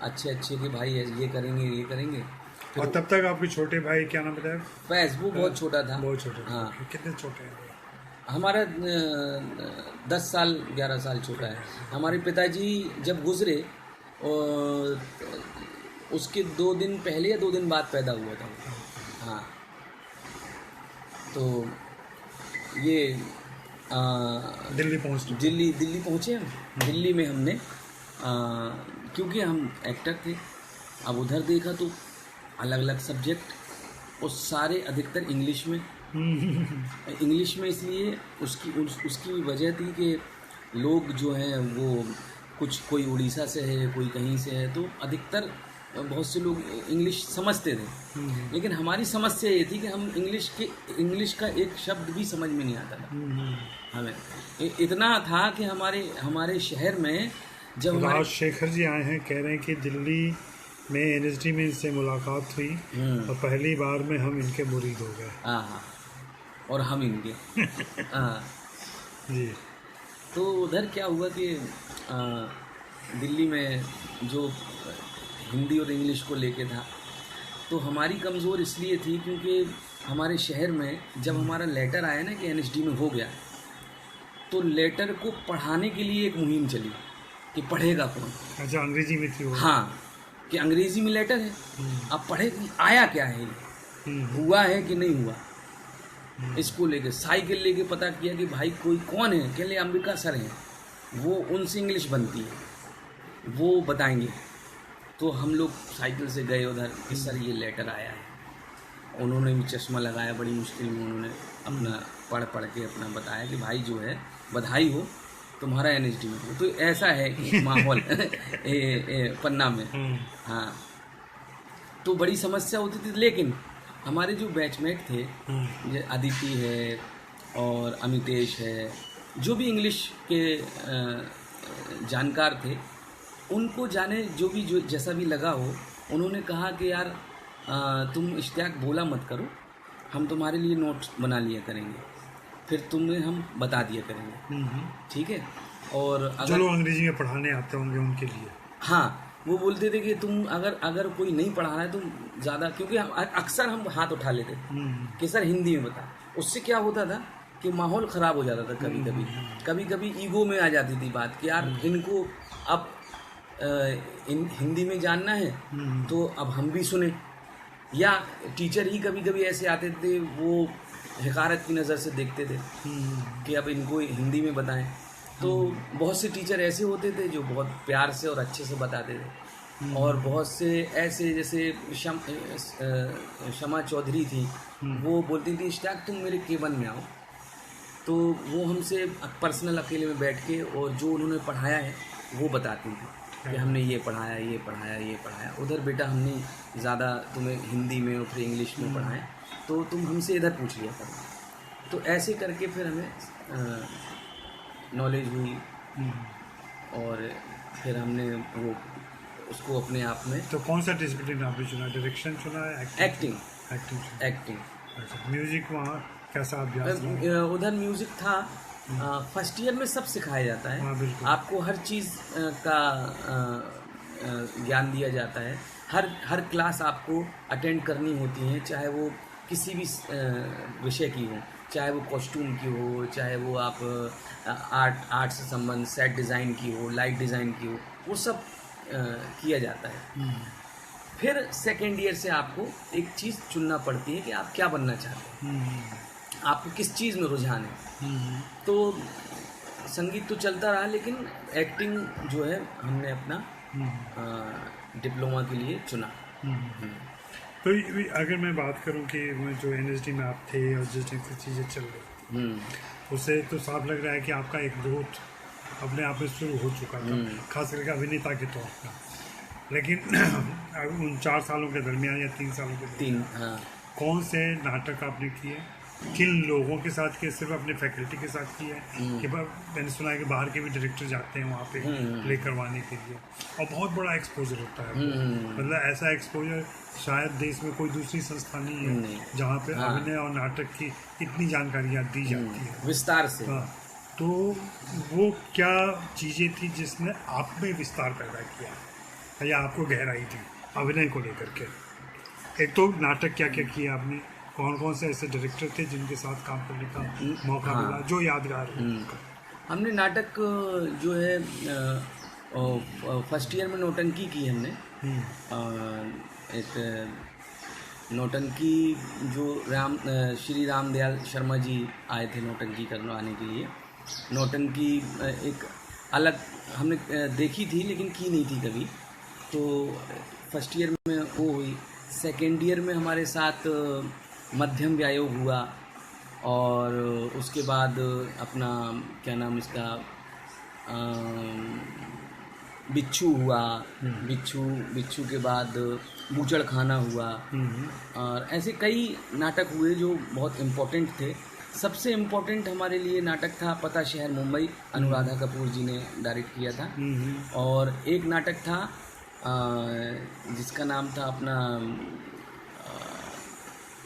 [SPEAKER 2] अच्छे कि भाई ये करेंगे।
[SPEAKER 1] और तब तक आपके छोटे भाई, क्या नाम बताया?
[SPEAKER 2] फैज़, वो बहुत छोटा था।
[SPEAKER 1] बहुत छोटा।
[SPEAKER 2] हाँ।
[SPEAKER 1] कितने छोटे हैं?
[SPEAKER 2] हमारा 10 साल 11 साल छोटा है। हमारे पिताजी जब गुजरे, और उसके 2 दिन पहले या 2 दिन बाद पैदा हुआ था। हाँ, तो ये
[SPEAKER 1] दिल्ली
[SPEAKER 2] पहुँचे हम। दिल्ली में हमने क्योंकि हम एक्टर थे, अब उधर देखा तो अलग अलग सब्जेक्ट, और सारे अधिकतर इंग्लिश में। इंग्लिश में इसलिए उसकी वजह थी कि लोग जो हैं वो कोई उड़ीसा से है, कोई कहीं से है, तो अधिकतर बहुत से लोग इंग्लिश समझते थे। लेकिन हमारी समस्या ये थी कि हम इंग्लिश का एक शब्द भी समझ में नहीं आता था हमें। इतना था कि हमारे शहर में जब
[SPEAKER 1] राजशेखर जी आए हैं, कह रहे हैं कि दिल्ली में NSD में इनसे मुलाकात हुई और पहली बार में हम इनके मुरीद हो गए।
[SPEAKER 2] हाँ, और हम इनके। हाँ
[SPEAKER 1] जी।
[SPEAKER 2] तो उधर क्या हुआ कि दिल्ली में जो हिंदी और इंग्लिश को लेके था, तो हमारी कमज़ोर इसलिए थी क्योंकि हमारे शहर में जब हमारा लेटर आया ना कि NSD में हो गया, तो लेटर को पढ़ाने के लिए एक मुहिम चली कि पढ़ेगा कौन।
[SPEAKER 1] अच्छा, अंग्रेजी में थी वो?
[SPEAKER 2] हाँ, कि अंग्रेज़ी में लेटर है, अब पढ़े आया क्या है, हुआ है कि नहीं हुआ। इसको लेके साइकिल लेके पता किया कि भाई कोई कौन है, कहले अंबिका सर हैं, वो उनसे इंग्लिश बनती है, वो बताएंगे। तो हम लोग साइकिल से गए उधर कि सर ये लेटर आया है। उन्होंने भी चश्मा लगाया, बड़ी मुश्किल में उन्होंने अपना पढ़ के अपना बताया कि भाई जो है बधाई हो, तुम्हारा NSD में हो। तो ऐसा है कि माहौल पन्ना में। हाँ, तो बड़ी समस्या होती थी। लेकिन हमारे जो बैचमेट थे, जैसे अदिति है और अमितेश है, जो भी इंग्लिश के जानकार थे, उनको जाने जो जैसा भी लगा हो, उन्होंने कहा कि यार तुम इश्तियाक बोला मत करो, हम तुम्हारे लिए नोट्स बना लिया करेंगे, फिर तुम्हें हम बता दिया करेंगे। ठीक है। और
[SPEAKER 1] जो लोग अंग्रेजी में पढ़ाने आते होंगे उनके लिए,
[SPEAKER 2] हाँ, वो बोलते थे कि तुम अगर कोई नहीं पढ़ा रहा है तुम ज़्यादा, क्योंकि अक्सर हम हाथ उठा लेते कि सर हिंदी में बता। उससे क्या होता था कि माहौल ख़राब हो जाता था। कभी कभी ईगो में आ जाती थी बात कि यार इनको अब हिंदी में जानना है तो अब हम भी सुने, या टीचर ही कभी कभी ऐसे आते थे, वो हकारत की नज़र से देखते थे कि अब इनको हिंदी में बताएं। तो बहुत से टीचर ऐसे होते थे जो बहुत प्यार से और अच्छे से बताते थे, और बहुत से ऐसे, जैसे शमा चौधरी थी, वो बोलती थी इश्तियाक तुम मेरे केबन में आओ, तो वो हमसे पर्सनल अकेले में बैठ के और जो उन्होंने पढ़ाया है वो बताती थी कि हमने ये पढ़ाया ये पढ़ाया ये पढ़ाया। उधर बेटा हमने ज़्यादा तुम्हें हिंदी में और फिर इंग्लिश में पढ़ाएं, तो तुम हमसे इधर पूछ लिया करो। तो ऐसे करके फिर हमें नॉलेज हुई और फिर हमने वो उसको अपने आप में।
[SPEAKER 1] तो कौन सा डिसिप्लिन आपने चुना? डायरेक्शन चुना है?
[SPEAKER 2] एक्टिंग।
[SPEAKER 1] एक्टिंग। अच्छा, म्यूजिक वहाँ कैसा अभ्यास?
[SPEAKER 2] उधर म्यूजिक था। फर्स्ट ईयर में सब सिखाया जाता है।
[SPEAKER 1] हाँ, बिल्कुल।
[SPEAKER 2] आपको हर चीज़ का ज्ञान दिया जाता है। हर क्लास आपको अटेंड करनी होती है, चाहे वो किसी भी विषय की हो, चाहे वो कॉस्ट्यूम की हो, चाहे वो आप आर्ट से संबंध सेट डिज़ाइन की हो, लाइट डिज़ाइन की हो, वो सब किया जाता है। फिर सेकेंड ईयर से आपको एक चीज़ चुनना पड़ती है कि आप क्या बनना चाहते हैं, आपको किस चीज़ में रुझान है। तो संगीत तो चलता रहा, लेकिन एक्टिंग जो है हमने अपना डिप्लोमा के लिए चुना।
[SPEAKER 1] तो अगर मैं बात करूं कि जो NSD में आप थे और जिस ढंग से चीज़ें चल रही उससे तो साफ लग रहा है कि आपका एक ग्रोथ अपने आप में शुरू हो चुका था, खास करके अभिनेता के तौर पर। लेकिन उन 4 सालों के दरमियान या 3 सालों के दरमियान कौन से नाटक आपने किए, किन लोगों के साथ किए? सिर्फ अपने फैकल्टी के साथ किए कि मैंने सुना है कि बाहर के भी डायरेक्टर जाते हैं वहाँ पे प्ले करवाने के लिए, और बहुत बड़ा एक्सपोजर होता है। मतलब ऐसा एक्सपोजर शायद देश में कोई दूसरी संस्था नहीं है जहाँ पे अभिनय और नाटक की इतनी जानकारियाँ दी जाती है
[SPEAKER 2] विस्तार से।
[SPEAKER 1] तो वो क्या चीज़ें थी जिसने आप में विस्तार पैदा किया या आपको गहराई दी अभिनय को लेकर के? एक तो नाटक क्या क्या किया आपने, कौन कौन से ऐसे डायरेक्टर थे जिनके साथ काम करने का मौका मिला जो यादगार हो?
[SPEAKER 2] हमने नाटक जो है फर्स्ट ईयर में नौटंकी की हमने। एक नौटंकी जो श्री रामदयाल शर्मा जी आए थे नौटंकी करवाने के लिए। नौटंकी एक अलग हमने देखी थी लेकिन की नहीं थी कभी। तो फर्स्ट ईयर में वो हुई। सेकेंड ईयर में हमारे साथ मध्यम व्यायोग हुआ, और उसके बाद अपना क्या नाम इसका बिच्छू हुआ। बिच्छू के बाद बूचड़ खाना हुआ, और ऐसे कई नाटक हुए जो बहुत इम्पोर्टेंट थे। सबसे इम्पोर्टेंट हमारे लिए नाटक था पता शहर मुंबई, अनुराधा कपूर जी ने डायरेक्ट किया था। और एक नाटक था जिसका नाम था अपना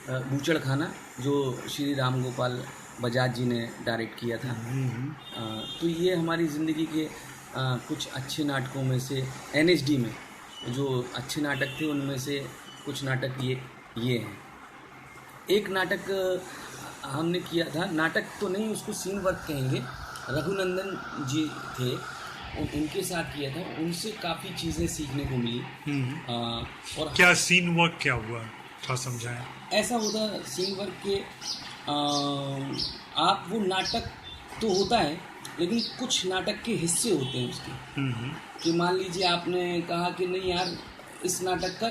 [SPEAKER 2] बूचड़ खाना, जो श्री राम गोपाल बजाज जी ने डायरेक्ट किया था। तो ये हमारी ज़िंदगी के कुछ अच्छे नाटकों में से NSD में जो अच्छे नाटक थे उनमें से कुछ नाटक ये हैं। एक नाटक हमने किया था, नाटक तो नहीं उसको सीन वर्क कहेंगे, रघुनंदन जी थे, उनके साथ किया था। उनसे काफ़ी चीज़ें सीखने को मिली। और
[SPEAKER 1] क्या सीन वर्क क्या हुआ, थोड़ा समझाएं?
[SPEAKER 2] ऐसा होता सीन वर्क के आप वो नाटक तो होता है, लेकिन कुछ नाटक के हिस्से होते हैं उसके। कि मान लीजिए आपने कहा कि नहीं यार इस नाटक का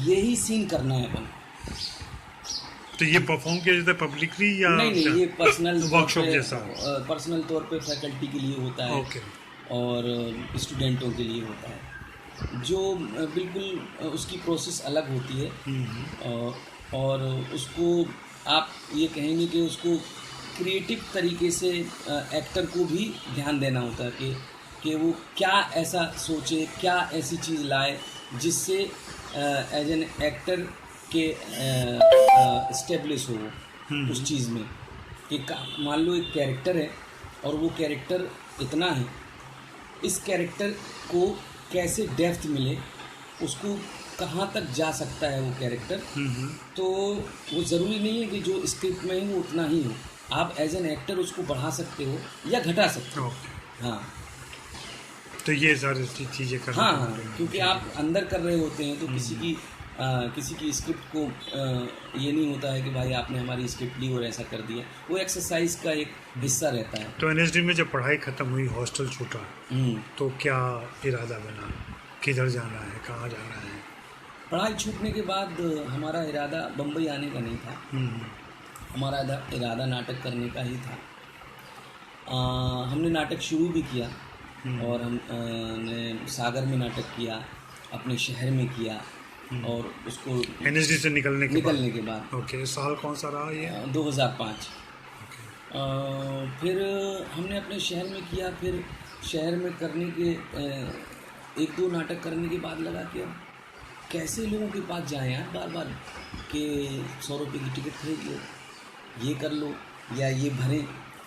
[SPEAKER 2] यही सीन करना है अपन,
[SPEAKER 1] तो ये परफॉर्म किया जाता है पब्लिकली या
[SPEAKER 2] नहीं ये पर्सनल
[SPEAKER 1] वर्कशॉप जैसा?
[SPEAKER 2] पर्सनल तौर पे फैकल्टी के लिए होता है। और स्टूडेंटों के लिए होता है, जो बिल्कुल उसकी प्रोसेस अलग होती है। और उसको आप ये कहेंगे कि उसको क्रिएटिव तरीके से एक्टर को भी ध्यान देना होता है कि वो क्या ऐसा सोचे, क्या ऐसी चीज़ लाए जिससे एज एन एक्टर के इस्टेब्लिश हो उस चीज़ में। कि मान लो एक कैरेक्टर है और वो कैरेक्टर इतना है, इस कैरेक्टर को कैसे डेप्थ मिले, उसको कहाँ तक जा सकता है वो कैरेक्टर। तो वो ज़रूरी नहीं है कि जो स्क्रिप्ट में है वो उतना ही हो, आप एज एन एक्टर उसको बढ़ा सकते हो या घटा सकते हो। हाँ,
[SPEAKER 1] तो ये सारी चीज़ें करना।
[SPEAKER 2] हाँ, क्योंकि आप अंदर कर रहे होते हैं तो किसी की स्क्रिप्ट को ये नहीं होता है कि भाई आपने हमारी स्क्रिप्ट ली और ऐसा कर दिया। वो एक्सरसाइज का एक हिस्सा रहता है।
[SPEAKER 1] तो NSD में जब पढ़ाई ख़त्म हुई, हॉस्टल छूटा, तो क्या इरादा बना, किधर जाना है, कहाँ जाना है?
[SPEAKER 2] पढ़ाई छूटने के बाद हमारा इरादा बम्बई आने का नहीं था। हमारा इरादा नाटक करने का ही था। हमने नाटक शुरू भी किया और ने सागर में नाटक किया, अपने शहर में किया और उसको
[SPEAKER 1] एनएसडी से निकलने
[SPEAKER 2] के बाद
[SPEAKER 1] ओके, साल कौन सा रहा ये?
[SPEAKER 2] 2005। फिर हमने अपने शहर में किया। फिर शहर में करने के 1-2 नाटक करने के बाद लगा कि अब कैसे लोगों के पास जाएं यार बार बार कि 100 रुपये की टिकट खरीद लो, ये कर लो या ये भरें,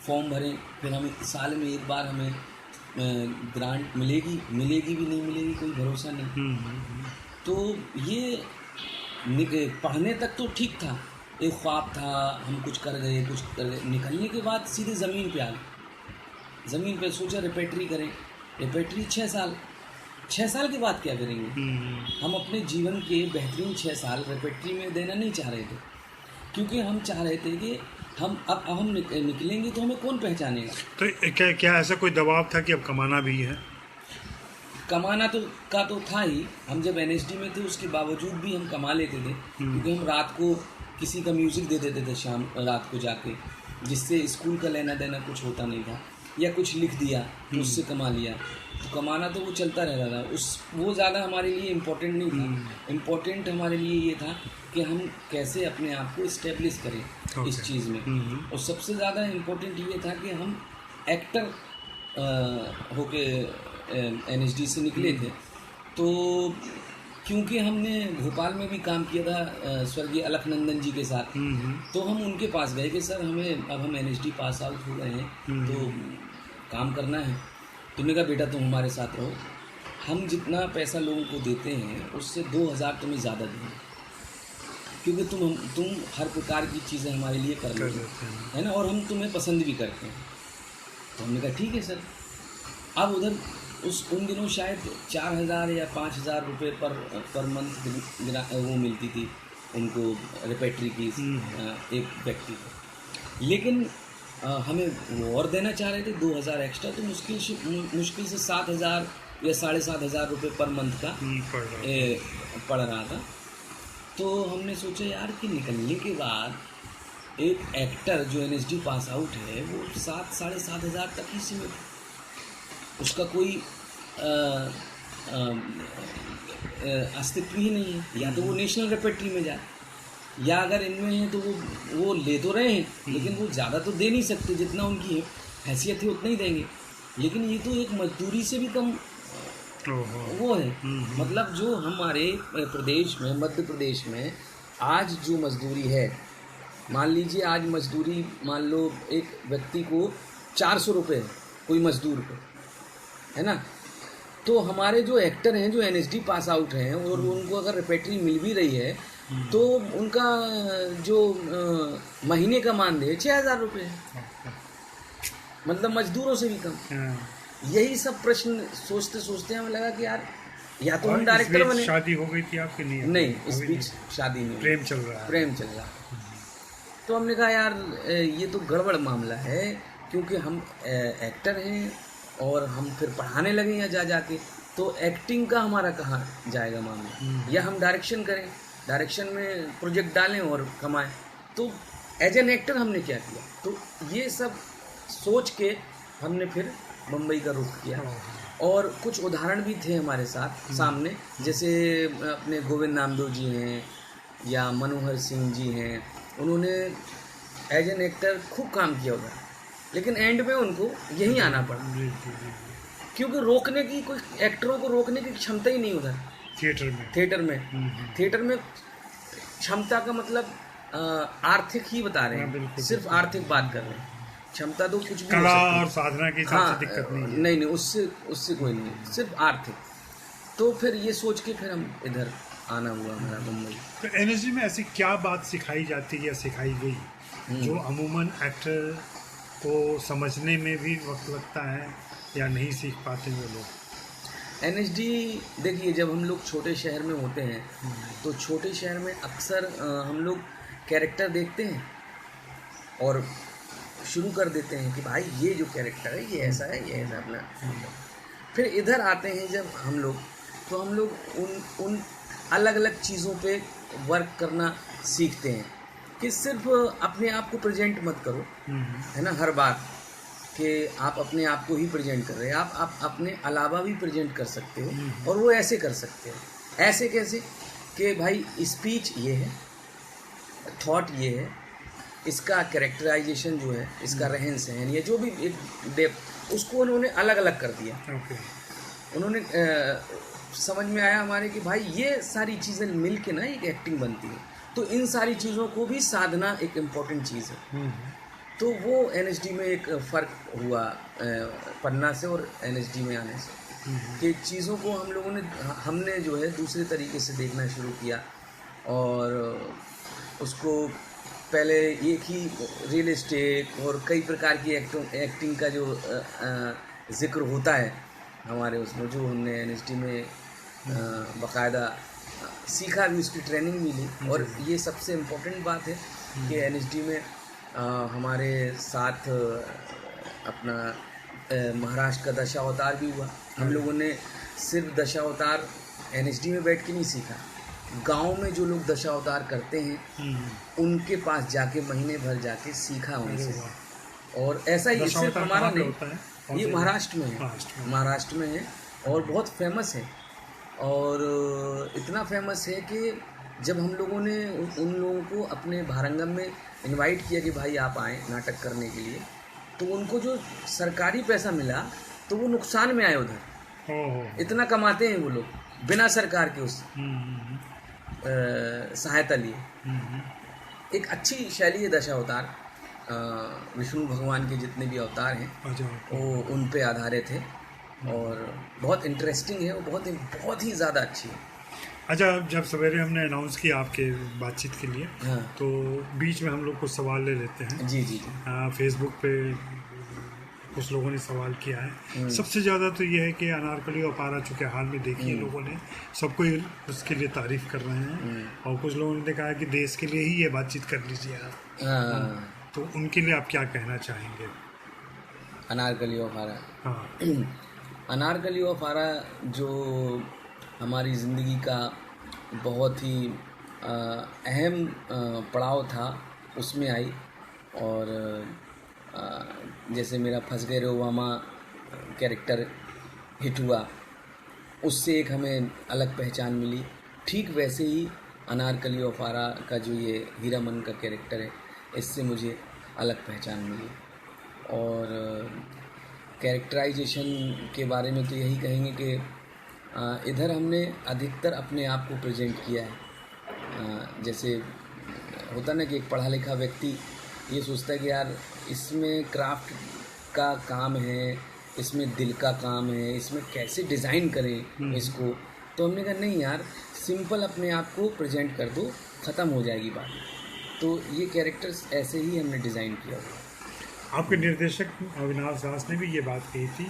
[SPEAKER 2] फॉर्म भरें, फिर हमें साल में एक बार हमें ग्रांट मिलेगी भी नहीं मिलेगी कोई भरोसा नहीं। तो ये पढ़ने तक तो ठीक था, एक ख्वाब था, हम कुछ कर गए। निकलने के बाद सीधे ज़मीन पे आ गए। ज़मीन पे सोचा रेपेट्री करें। रेपेट्री 6 साल के बाद क्या करेंगे? हम अपने जीवन के बेहतरीन 6 साल रेपेट्री में देना नहीं चाह रहे थे, क्योंकि हम चाह रहे थे कि हम निकलेंगे तो हमें कौन पहचानेगा।
[SPEAKER 1] तो क्या ऐसा कोई दबाव था कि अब कमाना भी है?
[SPEAKER 2] कमाना तो था ही। हम जब एनएसडी में थे उसके बावजूद भी हम कमा लेते थे, क्योंकि हम रात को किसी का म्यूज़िक दे देते थे शाम रात को जाके, जिससे स्कूल का लेना देना कुछ होता नहीं था, या कुछ लिख दिया तो उससे कमा लिया। तो कमाना तो वो चलता रहता था। वो ज़्यादा हमारे लिए इम्पोर्टेंट नहीं था। इम्पोर्टेंट हमारे लिए ये था कि हम कैसे अपने आप को इस्टेब्लिश करें इस चीज़ में। और सबसे ज़्यादा इम्पोर्टेंट ये था कि हम एक्टर होके एनएसडी से निकले थे। तो क्योंकि हमने भोपाल में भी काम किया था स्वर्गीय अलखनंदन जी के साथ, तो हम उनके पास गए कि सर अब हम एनएसडी पास आउट हो गए हैं, तो काम करना है। तो उन्होंने कहा बेटा तुम हमारे साथ रहो, हम जितना पैसा लोगों को देते हैं उससे 2000 तुम्हें ज़्यादा देंगे, क्योंकि तुम हर प्रकार की चीज़ें हमारे लिए कर लेते है ना, और हम तुम्हें पसंद भी करते हैं। तो हमने कहा ठीक है सर। अब उधर उन दिनों शायद 4000 या 5000 रुपये पर मंथ वो मिलती थी उनको रेपेट्री की एक व्यक्ति को। लेकिन हमें वो और देना चाह रहे थे 2000 एक्स्ट्रा, तो मुश्किल से 7000 या 7500 रुपये पर मंथ का पड़ रहा था। तो हमने सोचा यार कि निकलने के बाद एक एक्टर जो एनएसडी पास आउट है वो 7-7500 तक ही सीमित है, उसका कोई अस्तित्व ही नहीं है। या तो वो नेशनल रेपेट्री में जाए, या अगर इनमें है तो वो ले तो रहे हैं, लेकिन वो ज़्यादा तो दे नहीं सकते, जितना उनकी हैसियत है उतना ही देंगे। लेकिन ये तो एक मजदूरी से भी कम वो है। मतलब जो हमारे प्रदेश में, मध्य प्रदेश में आज जो मजदूरी है, मान लीजिए आज मजदूरी मान लो एक व्यक्ति को 400 रुपये कोई मजदूर को, है ना। तो हमारे जो एक्टर हैं जो एनएसडी पास आउट हैं और उनको अगर रेपेट्री मिल भी रही है तो उनका जो महीने का मानदेय 6000 रुपये है, मतलब मजदूरों से भी कम। यही सब प्रश्न सोचते सोचते हमें लगा कि यार या तो हम डायरेक्टर बने।
[SPEAKER 1] शादी हो गई थी आपकी? नहीं,
[SPEAKER 2] इस बीच शादी नहीं,
[SPEAKER 1] प्रेम चल रहा है।
[SPEAKER 2] तो हमने कहा यार ये तो गड़बड़ मामला है, क्योंकि हम एक्टर हैं और हम फिर पढ़ाने लगे यहाँ जाके, तो एक्टिंग का हमारा कहाँ जाएगा मामला। या हम डायरेक्शन करें, डायरेक्शन में प्रोजेक्ट डालें और कमाएं। तो एज एन एक्टर हमने क्या किया, तो ये सब सोच के हमने फिर मुंबई का रुख किया। और कुछ उदाहरण भी थे हमारे साथ सामने, जैसे अपने गोविंद नामदेव जी हैं या मनोहर सिंह जी हैं, उन्होंने एज एन एक्टर खूब काम किया उधर, लेकिन एंड में उनको यहीं आना पड़ा, क्योंकि रोकने की कोई एक्टरों को रोकने की क्षमता ही नहीं उधर थिएटर में क्षमता का मतलब आर्थिक ही बता रहे हैं, सिर्फ आर्थिक बात कर रहे हैं। क्षमता तो कुछ भी
[SPEAKER 1] कला और साधना की हिसाब से दिक्कत नहीं,
[SPEAKER 2] उससे कोई नहीं, सिर्फ आर्थिक। तो फिर ये सोच के फिर हम इधर आना हुआ हमारा मुंबई।
[SPEAKER 1] तो एनएसडी में ऐसी क्या बात सिखाई जाती है या सिखाई गई जो अमूमन एक्टर को समझने में भी वक्त लगता है या नहीं सीख पाते वो लोग?
[SPEAKER 2] एनएसडी देखिए, जब हम लोग छोटे शहर में होते हैं तो छोटे शहर में अक्सर हम लोग कैरेक्टर देखते हैं और शुरू कर देते हैं कि भाई ये जो कैरेक्टर है ये ऐसा है, ये ऐसा अपना। फिर इधर आते हैं जब हम लोग, तो हम लोग उन अलग अलग चीज़ों पे वर्क करना सीखते हैं कि सिर्फ अपने आप को प्रेजेंट मत करो, है ना, हर बार कि आप अपने आप को ही प्रेजेंट कर रहे हैं, आप अपने अलावा भी प्रेजेंट कर सकते हो, और वो ऐसे कर सकते हैं। ऐसे कैसे कि भाई स्पीच ये है, थॉट ये है, इसका कैरेक्टराइजेशन जो है, इसका रहन सहन, ये जो भी एक डेप्थ, उसको उन्होंने अलग अलग कर दिया। उन्होंने समझ में आया हमारे कि भाई ये सारी चीज़ें मिल के ना एक एक्टिंग बनती है। तो इन सारी चीज़ों को भी साधना एक इम्पॉर्टेंट चीज़ है। तो वो एनएसडी में एक फ़र्क हुआ पन्ना से और एनएसडी में आने से, कि चीज़ों को हमने जो है दूसरे तरीके से देखना शुरू किया, और उसको पहले एक ही रियल एस्टेट और कई प्रकार की एक्टिंग का जो जिक्र होता है हमारे उसमें, जो हमने एनएसडी में बाकायदा सीखा भी, उसकी ट्रेनिंग मिली। और ये सबसे इम्पोर्टेंट बात है कि एनएसडी में हमारे साथ अपना महाराष्ट्र का दशावतार भी हुआ। हम लोगों ने सिर्फ दशावतार एनएसडी में बैठ के नहीं सीखा, गांव में जो लोग दशावतार करते हैं उनके पास जाके महीने भर जाके सीखा उनसे। और ऐसा ही सिर्फ हमारा नहीं, ये महाराष्ट्र में है, महाराष्ट्र में है और बहुत फेमस है। और इतना फेमस है कि जब हम लोगों ने उन लोगों को अपने भारंगम में इनवाइट किया कि भाई आप आएँ नाटक करने के लिए, तो उनको जो सरकारी पैसा मिला तो वो नुकसान में आए उधर। इतना कमाते हैं वो लोग बिना सरकार के उस सहायता लिए। एक अच्छी शैली है दशावतार, विष्णु भगवान के जितने भी अवतार हैं वो उन पे आधारित है, और बहुत इंटरेस्टिंग है, वो बहुत ही ज़्यादा अच्छी है।
[SPEAKER 1] अच्छा, जब सवेरे हमने अनाउंस किया आपके बातचीत के लिए,
[SPEAKER 2] हाँ,
[SPEAKER 1] तो बीच में हम लोग कुछ सवाल ले लेते हैं।
[SPEAKER 2] जी जी जी।
[SPEAKER 1] फेसबुक पे कुछ लोगों ने सवाल किया है। सबसे ज़्यादा तो ये है कि अनारकली और पारा, चूँकि हाल में देखी है लोगों ने, सबको उसके लिए तारीफ़ कर रहे हैं, और कुछ लोगों ने कहा कि देश के लिए ही ये बातचीत कर लीजिए आप। तो उनके लिए आप क्या कहना चाहेंगे?
[SPEAKER 2] अनारकली और पारा,
[SPEAKER 1] हाँ,
[SPEAKER 2] अनारकली और पारा जो हमारी ज़िंदगी का बहुत ही अहम पड़ाव था, उसमें आई। और जैसे मेरा फंस गए रे ओबामा कैरेक्टर हिट हुआ, उससे एक हमें अलग पहचान मिली। ठीक वैसे ही अनारकली और पारा का जो ये हीरामन का कैरेक्टर है, इससे मुझे अलग पहचान मिली। और कैरेक्टराइजेशन के बारे में तो यही कहेंगे कि इधर हमने अधिकतर अपने आप को प्रेजेंट किया है। जैसे होता ना कि एक पढ़ा लिखा व्यक्ति ये सोचता है कि यार इसमें क्राफ्ट का काम है, इसमें दिल का काम है, इसमें कैसे डिज़ाइन करें इसको। तो हमने कहा नहीं यार, सिंपल अपने आप को प्रेजेंट कर दो, ख़त्म हो जाएगी बात। तो ये कैरेक्टर्स ऐसे ही हमने डिज़ाइन किया हुआ।
[SPEAKER 1] आपके निर्देशक अविनाश दास ने भी ये बात कही थी,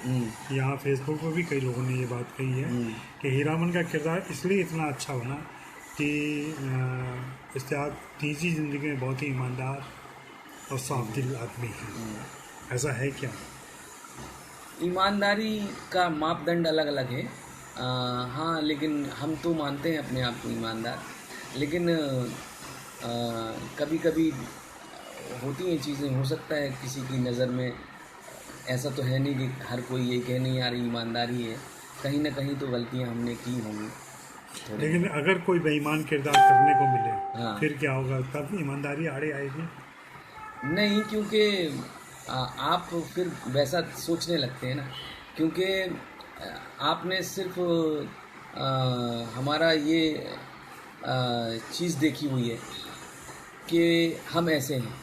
[SPEAKER 1] यहाँ फेसबुक पर भी कई लोगों ने ये बात कही है कि हीरामन का किरदार इसलिए इतना अच्छा बना कि इश्तियाक निजी ज़िंदगी में बहुत ही ईमानदार और साफ दिल आदमी है। ऐसा है क्या?
[SPEAKER 2] ईमानदारी का मापदंड अलग अलग है। हाँ, लेकिन हम तो मानते हैं अपने आप को ईमानदार, लेकिन कभी कभी होती हैं चीज़ें, हो सकता है किसी की नज़र में ऐसा तो है नहीं कि हर कोई ये कहे नहीं यार ईमानदार ही है, कहीं ना कहीं तो गलतियां हमने की होंगी।
[SPEAKER 1] लेकिन अगर कोई बेईमान किरदार करने को मिले,
[SPEAKER 2] हाँ,
[SPEAKER 1] फिर क्या होगा? तब ईमानदारी आड़े आएगी?
[SPEAKER 2] नहीं, क्योंकि आप फिर वैसा सोचने लगते हैं ना, क्योंकि आपने सिर्फ हमारा ये चीज़ देखी हुई है कि हम ऐसे हैं।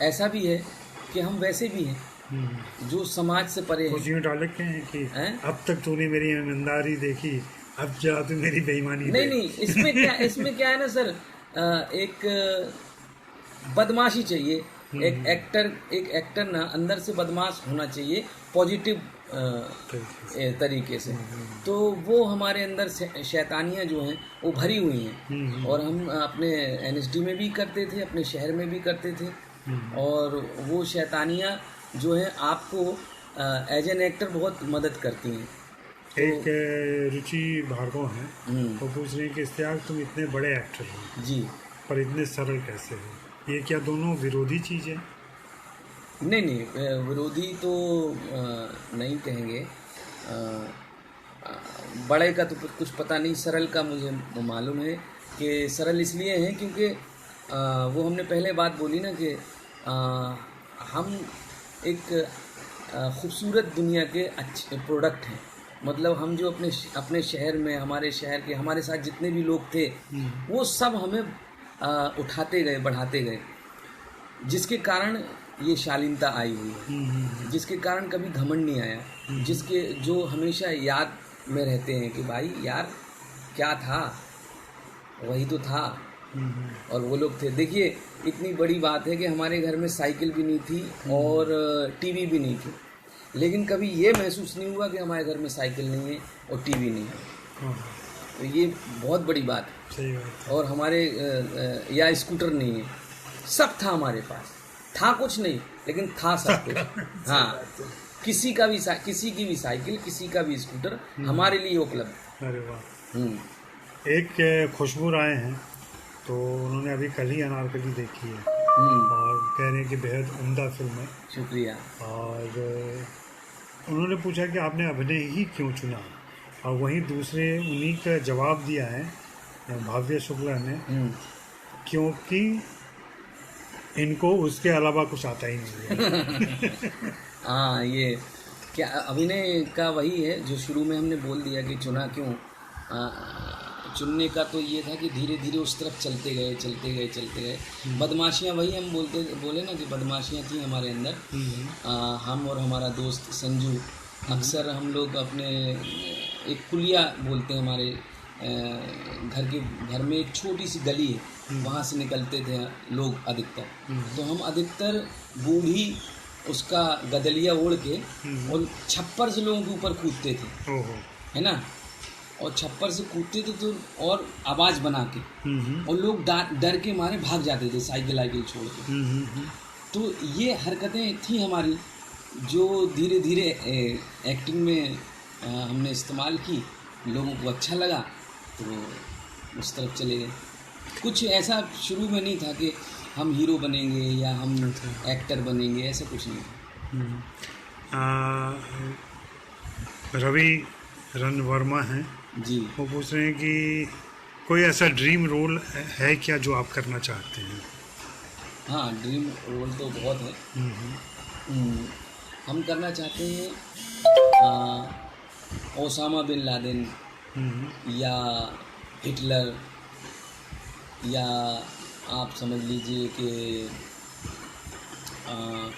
[SPEAKER 2] ऐसा भी है कि हम वैसे भी हैं जो समाज से परे
[SPEAKER 1] कुछ यूँ डाल रखे हैं कि अब तक तूने मेरी ईमानदारी देखी, अब जा तू मेरी बेईमानी।
[SPEAKER 2] नहीं, इसमें क्या है ना सर, एक बदमाशी चाहिए। एक एक्टर ना अंदर से बदमाश होना चाहिए, पॉजिटिव तरीके से। तो वो हमारे अंदर शैतानियाँ जो हैं वो भरी हुई हैं, और हम अपने एनएसडी में भी करते थे, अपने शहर में भी करते थे। और वो शैतानियाँ जो हैं आपको एज एन एक्टर बहुत मदद करती हैं।
[SPEAKER 1] एक रुचि भार्गव हैं, वो पूछ रहे हैं कि इश्तियाक तुम इतने बड़े एक्टर हो
[SPEAKER 2] जी,
[SPEAKER 1] पर इतने सरल कैसे हो? ये क्या दोनों विरोधी चीज़ है?
[SPEAKER 2] नहीं नहीं, विरोधी तो नहीं कहेंगे। बड़े का तो कुछ पता नहीं, सरल का मुझे मालूम है कि सरल इसलिए है क्योंकि वो हमने पहले बात बोली ना कि हम एक खूबसूरत दुनिया के अच्छे प्रोडक्ट हैं। मतलब हम जो अपने शहर में, हमारे शहर के, हमारे साथ जितने भी लोग थे वो सब हमें उठाते गए, बढ़ाते गए, जिसके कारण ये शालीनता आई हुई है, जिसके कारण कभी घमंड नहीं आया, जिसके जो हमेशा याद में रहते हैं कि भाई यार क्या था, वही तो था और वो लोग थे। देखिए इतनी बड़ी बात है कि हमारे घर में साइकिल भी नहीं थी और टीवी भी नहीं थी, लेकिन कभी ये महसूस नहीं हुआ कि हमारे घर में साइकिल नहीं है और टीवी नहीं है। तो ये बहुत बड़ी बात है।
[SPEAKER 1] सही बात।
[SPEAKER 2] और हमारे या स्कूटर नहीं है, सब था हमारे पास, था कुछ नहीं लेकिन था सब कुछ। हाँ, किसी की भी साइकिल, किसी का भी स्कूटर हमारे लिए उपलब्ध।
[SPEAKER 1] अरे वाह। एक खुशबू राय हैं, तो उन्होंने अभी कल ही अनारकली देखी है और कह रहे हैं कि बेहद उम्दा फिल्म है।
[SPEAKER 2] शुक्रिया।
[SPEAKER 1] और उन्होंने पूछा कि आपने अभिनय ही क्यों चुना, और वहीं दूसरे उन्हीं का जवाब दिया है भाव्य शुक्ला ने, क्योंकि इनको उसके अलावा कुछ आता ही नहीं है।
[SPEAKER 2] हाँ, ये क्या अभिनय का वही है जो शुरू में हमने बोल दिया कि चुना क्यों। चुनने का तो ये था कि धीरे धीरे उस तरफ चलते गए। बदमाशियाँ, वही हम बोले ना कि बदमाशियाँ थी हमारे अंदर। हम और हमारा दोस्त संजू, अक्सर हम लोग अपने एक कुलिया बोलते हैं, हमारे घर में एक छोटी सी गली है, वहाँ से निकलते थे लोग अधिकतर। तो हम अधिकतर बूढ़ी उसका गदलिया ओढ़ के और छप्पर से लोगों के ऊपर कूदते थे, है ना, और छप्पर से कूदते थे तो और आवाज़ बना के, और लोग डर के मारे भाग जाते थे साइकिल छोड़ के। तो ये हरकतें थी हमारी जो धीरे धीरे एक्टिंग में हमने इस्तेमाल की, लोगों को अच्छा लगा तो उस तरफ चले गए। कुछ ऐसा शुरू में नहीं था कि हम हीरो बनेंगे या हम एक्टर बनेंगे, ऐसा कुछ नहीं था।
[SPEAKER 1] रवि रन वर्मा हैं
[SPEAKER 2] जी,
[SPEAKER 1] वो पूछ रहे हैं कि कोई ऐसा ड्रीम रोल है क्या जो आप करना चाहते हैं?
[SPEAKER 2] हाँ, ड्रीम रोल तो बहुत है। हम करना चाहते हैं ओसामा बिन लादेन या हिटलर, या आप समझ लीजिए कि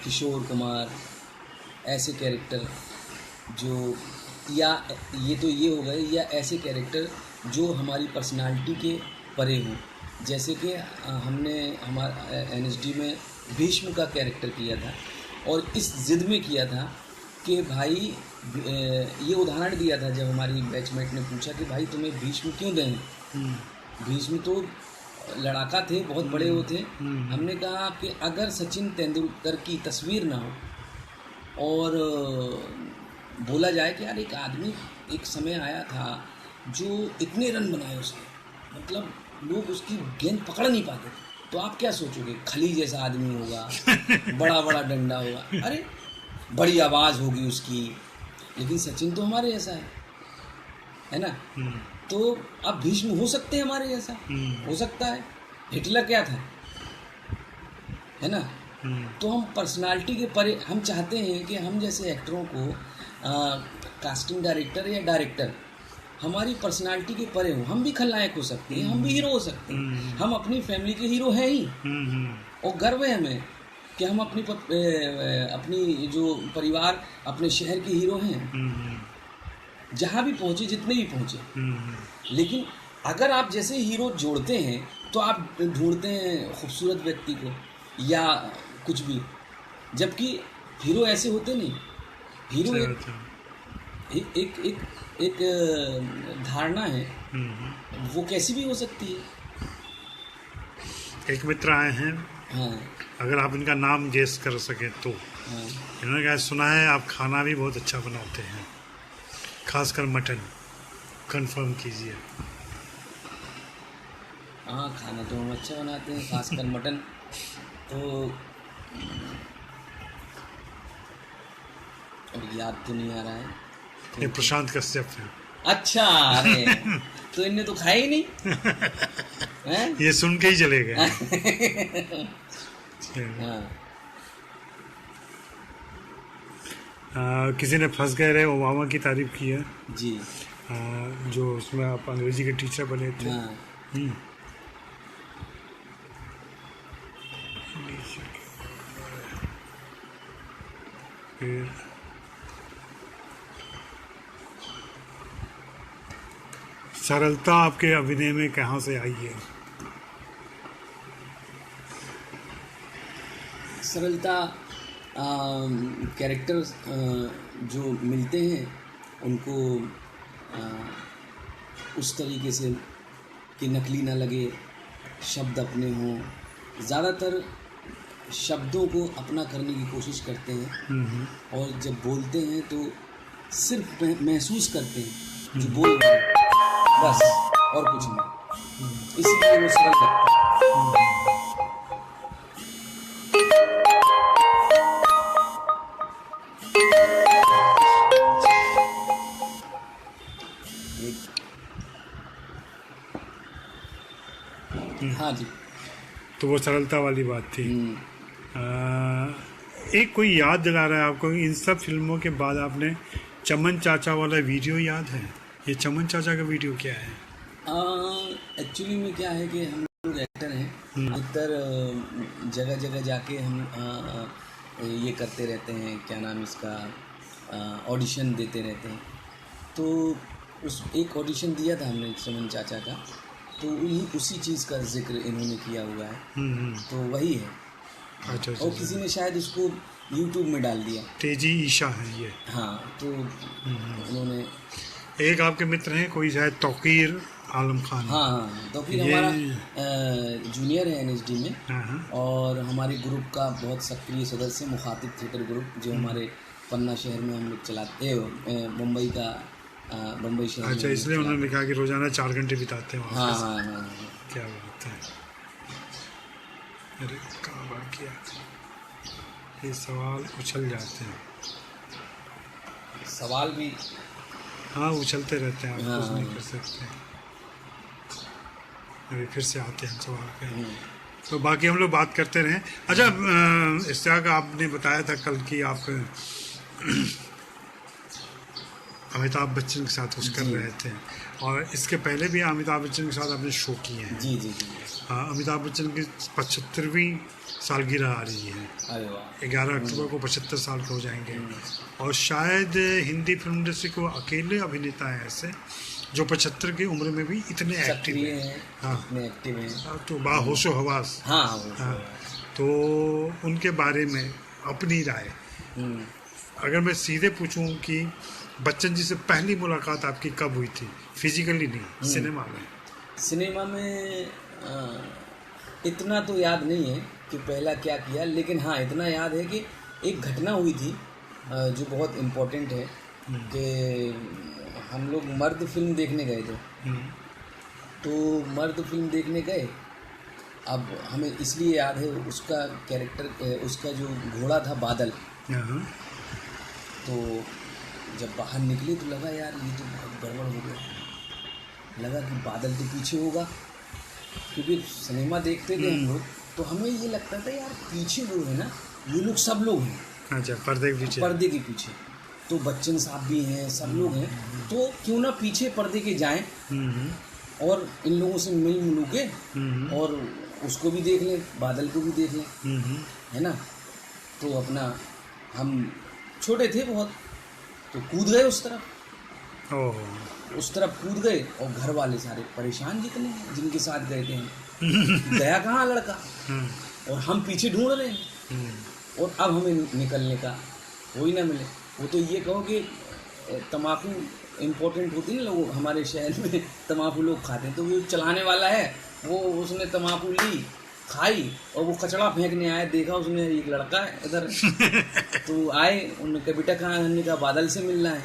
[SPEAKER 2] किशोर कुमार, ऐसे कैरेक्टर जो, या ये हो गए, या ऐसे कैरेक्टर जो हमारी पर्सनालिटी के परे हों। जैसे कि हमने हमारा NSD में भीष्म का कैरेक्टर किया था, और इस ज़िद में किया था कि भाई ये उदाहरण दिया था जब हमारी बैचमेट ने पूछा कि भाई तुम्हें भीष्म क्यों दें। भीष्म तो लड़ाका थे, बहुत बड़े वो थे। हमने कहा कि अगर सचिन तेंदुलकर की तस्वीर ना हो और बोला जाए कि यार एक आदमी एक समय आया था जो इतने रन बनाए उसने, मतलब लोग उसकी गेंद पकड़ नहीं पाते, तो आप क्या सोचोगे? खली जैसा आदमी होगा, बड़ा बड़ा डंडा होगा, अरे बड़ी आवाज़ होगी उसकी, लेकिन सचिन तो हमारे जैसा है ना। तो अब भीष्म हो सकते हैं हमारे जैसा, हो सकता है। हिटलर क्या था, है ना। तो हम पर्सनालिटी के परे, हम चाहते हैं कि हम जैसे एक्टरों को कास्टिंग डायरेक्टर या डायरेक्टर हमारी पर्सनालिटी के परे हो। हम भी खलनायक हो सकते हैं, हम भी हीरो हो सकते हैं, हम अपनी फैमिली के हीरो हैं ही, और गर्व है हमें कि हम अपनी जो परिवार, अपने शहर के हीरो हैं, जहाँ भी पहुँचे, जितने भी पहुँचे। लेकिन अगर आप जैसे हीरो जोड़ते हैं तो आप ढूंढते हैं खूबसूरत व्यक्ति को या कुछ भी, जबकि हीरो ऐसे होते नहीं। हीरो एक धारणा है, वो कैसी भी हो सकती है।
[SPEAKER 1] एक मित्र आए हैं,
[SPEAKER 2] हाँ,
[SPEAKER 1] अगर आप इनका नाम गेस कर सके तो।
[SPEAKER 2] हाँ,
[SPEAKER 1] इन्होंने कहा सुना है आप खाना भी बहुत अच्छा बनाते हैं, खासकर मटन, कंफर्म कीजिए।
[SPEAKER 2] हाँ, खाना तो हम अच्छा बनाते हैं, खासकर मटन। तो और याद तो नहीं आ रहा है।
[SPEAKER 1] ये प्रशांत कश्यप है।
[SPEAKER 2] अच्छा, अरे तो इनने तो खाया ही नहीं हैं?
[SPEAKER 1] ये सुन के ही चले गए।
[SPEAKER 2] हाँ
[SPEAKER 1] किसी ने फंस गए रहे ओबामा की तारीफ की है
[SPEAKER 2] जी।
[SPEAKER 1] जो उसमें आप अंग्रेजी के टीचर बने थे।
[SPEAKER 2] हाँ
[SPEAKER 1] फिर सरलता आपके अभिनय में कहाँ से आई है?
[SPEAKER 2] सरलता, कैरेक्टर्स जो मिलते हैं उनको उस तरीके से कि नकली ना लगे, शब्द अपने हों। ज़्यादातर शब्दों को अपना करने की कोशिश करते हैं और जब बोलते हैं तो सिर्फ महसूस करते हैं जो बोल रहे हैं, बस और कुछ नहीं। इसलिए वो सरल लगता है। हाँ जी।
[SPEAKER 1] तो वो सरलता वाली बात थी। एक कोई याद दिला रहा है आपको, इन सब फिल्मों के बाद आपने चमन चाचा वाला वीडियो याद है? ये चमन चाचा का वीडियो क्या है?
[SPEAKER 2] एक्चुअली में क्या है कि हम लोग एक्टर हैं, अधिकतर जगह जगह जाके हम ये करते रहते हैं, क्या नाम इसका, ऑडिशन देते रहते हैं। तो उस एक ऑडिशन दिया था हमने चमन चाचा का, तो उसी चीज़ का जिक्र इन्होंने किया हुआ है। तो वही है।
[SPEAKER 1] अच्छा।
[SPEAKER 2] और किसी ने शायद उसको YouTube में डाल दिया।
[SPEAKER 1] तेजी ईशा है ये।
[SPEAKER 2] हाँ, तो उन्होंने
[SPEAKER 1] एक आपके मित्र हैं कोई शायद तौकीर आलम खान।
[SPEAKER 2] हाँ, तौकीर हमारा जूनियर है NSD में, और हमारे ग्रुप का बहुत सक्रिय सदस्य, मुखातिब थिएटर ग्रुप, जो हमारे पन्ना शहर में हम लोग चलाते हैं, मुंबई का बम्बई शहर।
[SPEAKER 1] अच्छा, इसलिए उन्होंने कहा कि रोजाना 4 घंटे बिताते हैं वहाँ।
[SPEAKER 2] हाँ।
[SPEAKER 1] क्या बात है। अरे कहाँ बात किया, ये सवाल उछल जाते हैं।
[SPEAKER 2] सवाल भी
[SPEAKER 1] हाँ उछलते रहते हैं, आप कुछ नहीं कर सकते। अभी फिर से आते हैं सवाल पे। तो बाकी हम लोग बात करते रहें। अच्छा, इश्तियाक आपने बताया था कल कि आप अमिताभ बच्चन के साथ कुछ कर रहे थे, और इसके पहले भी अमिताभ बच्चन के साथ आपने शो किए हैं।
[SPEAKER 2] जी।
[SPEAKER 1] अमिताभ बच्चन की 75वीं सालगिरह आ रही है।
[SPEAKER 2] अरे वाह।
[SPEAKER 1] 11 अक्टूबर को 75 साल के हो जाएंगे। और शायद हिंदी फिल्म इंडस्ट्री को अकेले अभिनेता हैं ऐसे जो 75 की उम्र में भी इतने एक्टिव हैं। हाँ,
[SPEAKER 2] इतने एक्टिव हैं,
[SPEAKER 1] तो बाहोशो हवास।
[SPEAKER 2] हाँ।
[SPEAKER 1] तो उनके बारे में अपनी राय, अगर मैं सीधे पूछूं कि बच्चन जी से पहली मुलाकात आपकी कब हुई थी? फिजिकली नहीं, सिनेमा में।
[SPEAKER 2] सिनेमा में इतना तो याद नहीं है कि पहला क्या किया, लेकिन हाँ इतना याद है कि एक घटना हुई थी जो बहुत इम्पोर्टेंट है कि हम लोग मर्द फिल्म देखने गए थे। तो मर्द फिल्म देखने गए, अब हमें इसलिए याद है उसका कैरेक्टर, उसका जो घोड़ा था बादल। तो जब बाहर निकले तो लगा यार ये तो बहुत गड़बड़ हो गया, लगा कि बादल तो पीछे होगा, क्योंकि सिनेमा देखते थे हम लोग, तो हमें ये लगता था यार पीछे लोग हैं ना, ये लोग सब लोग हैं। अच्छा, पर्दे के पीछे तो बच्चन साहब भी हैं, सब लोग हैं, तो क्यों ना पीछे पर्दे के जाएं और इन लोगों से मिल के और उसको भी देख लें, बादल को भी देख लें, है ना। तो अपना हम छोटे थे बहुत, तो कूद गए उस तरफ कूद गए, और घर वाले सारे परेशान जितने जिनके साथ गए थे हम, गया कहाँ लड़का, और हम पीछे ढूंढ रहे हैं, और अब हमें निकलने का कोई ना मिले। वो तो ये कहो कि तम्बाकू इम्पोर्टेंट होती है ना, लोग हमारे शहर में तम्बाकू लोग खाते हैं, तो वो चलाने वाला है, वो उसने तम्बाकू ली, खाई, और वो कचड़ा फेंकने आया, देखा उसने एक लड़का है इधर तो आए, उन्होंने कहा बेटा कहाँ, हमने कहा बादल से मिलना है।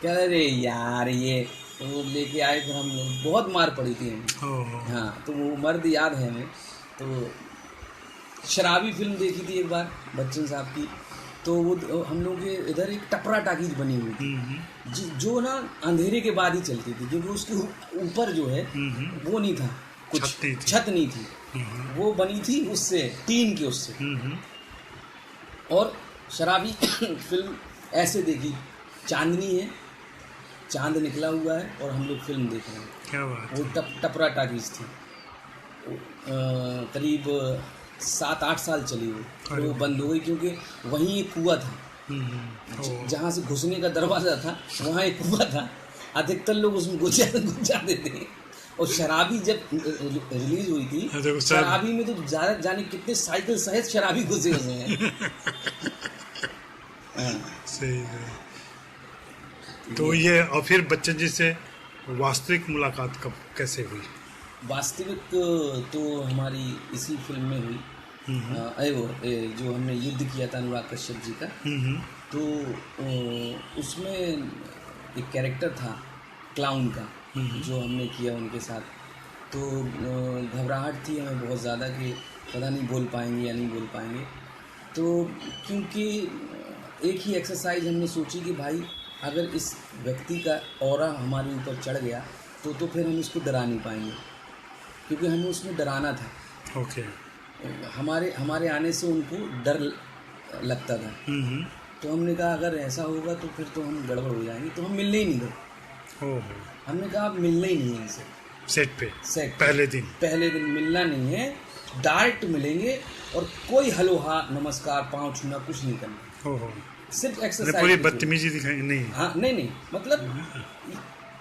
[SPEAKER 2] कह रहे यार ये, तो वो लेके आए, फिर हम लोग बहुत मार पड़ी थी हमें। हाँ, तो वो मर्द याद है हमें। तो शराबी फिल्म देखी थी एक बार बच्चन साहब की, तो वो हम लोग के इधर एक टपरा टाकीज बनी हुई थी, जो ना अंधेरे के बाद ही चलती थी, क्योंकि उसके ऊपर जो है वो नहीं था, कुछ छत नहीं थी, वो बनी थी उससे टीन के उससे। और शराबी फिल्म ऐसे देखी, चांदनी है, चांद निकला हुआ है और हम लोग फिल्म देख रहे हैं।
[SPEAKER 1] क्या बात।
[SPEAKER 2] वो टपरा टाकीज थी, करीब 7-8 साल चली वो, फिर वो बंद हो गई, क्योंकि वहीं एक कुआं था, जहाँ से घुसने का दरवाज़ा था, वहाँ एक कुआं था, अधिकतर लोग उसमें घुस जाते थे। और शराबी जब रिलीज हुई थी, शराबी में तो ज़्यादा जाने कितने साइकिल सहित शराबी घुसे हुए हैं।
[SPEAKER 1] सही है। तो ये, और फिर बच्चन जी से वास्तविक मुलाकात कब कैसे हुई?
[SPEAKER 2] वास्तविक तो हमारी इसी फिल्म में हुई। जो हमने युद्ध किया था अनुराग कश्यप जी का, तो उसमें एक कैरेक्टर था क्लाउन का, जो हमने किया उनके साथ। तो घबराहट थी हमें बहुत ज़्यादा कि पता नहीं बोल पाएंगे या नहीं बोल पाएंगे। तो क्योंकि एक ही एक्सरसाइज हमने सोची कि भाई अगर इस व्यक्ति का ऑरा हमारे ऊपर चढ़ गया तो फिर हम इसको डरा नहीं पाएंगे, क्योंकि हमें उसमें डराना था।
[SPEAKER 1] ओके।
[SPEAKER 2] हमारे आने से उनको डर लगता था। तो हमने कहा अगर ऐसा होगा तो फिर तो हम गड़बड़ हो जाएंगे, तो हम मिलने ही नहीं गए। हमने कहा आप मिलना ही नहीं है इनसे सेट पहले दिन मिलना नहीं है, डायरेक्ट मिलेंगे और कोई हलो हा नमस्कार पाँव छूना कुछ नहीं करना, सिर्फ एक्सरसाइज।
[SPEAKER 1] पूरी बदतमीजी दिखाई नहीं?
[SPEAKER 2] हाँ, नहीं, मतलब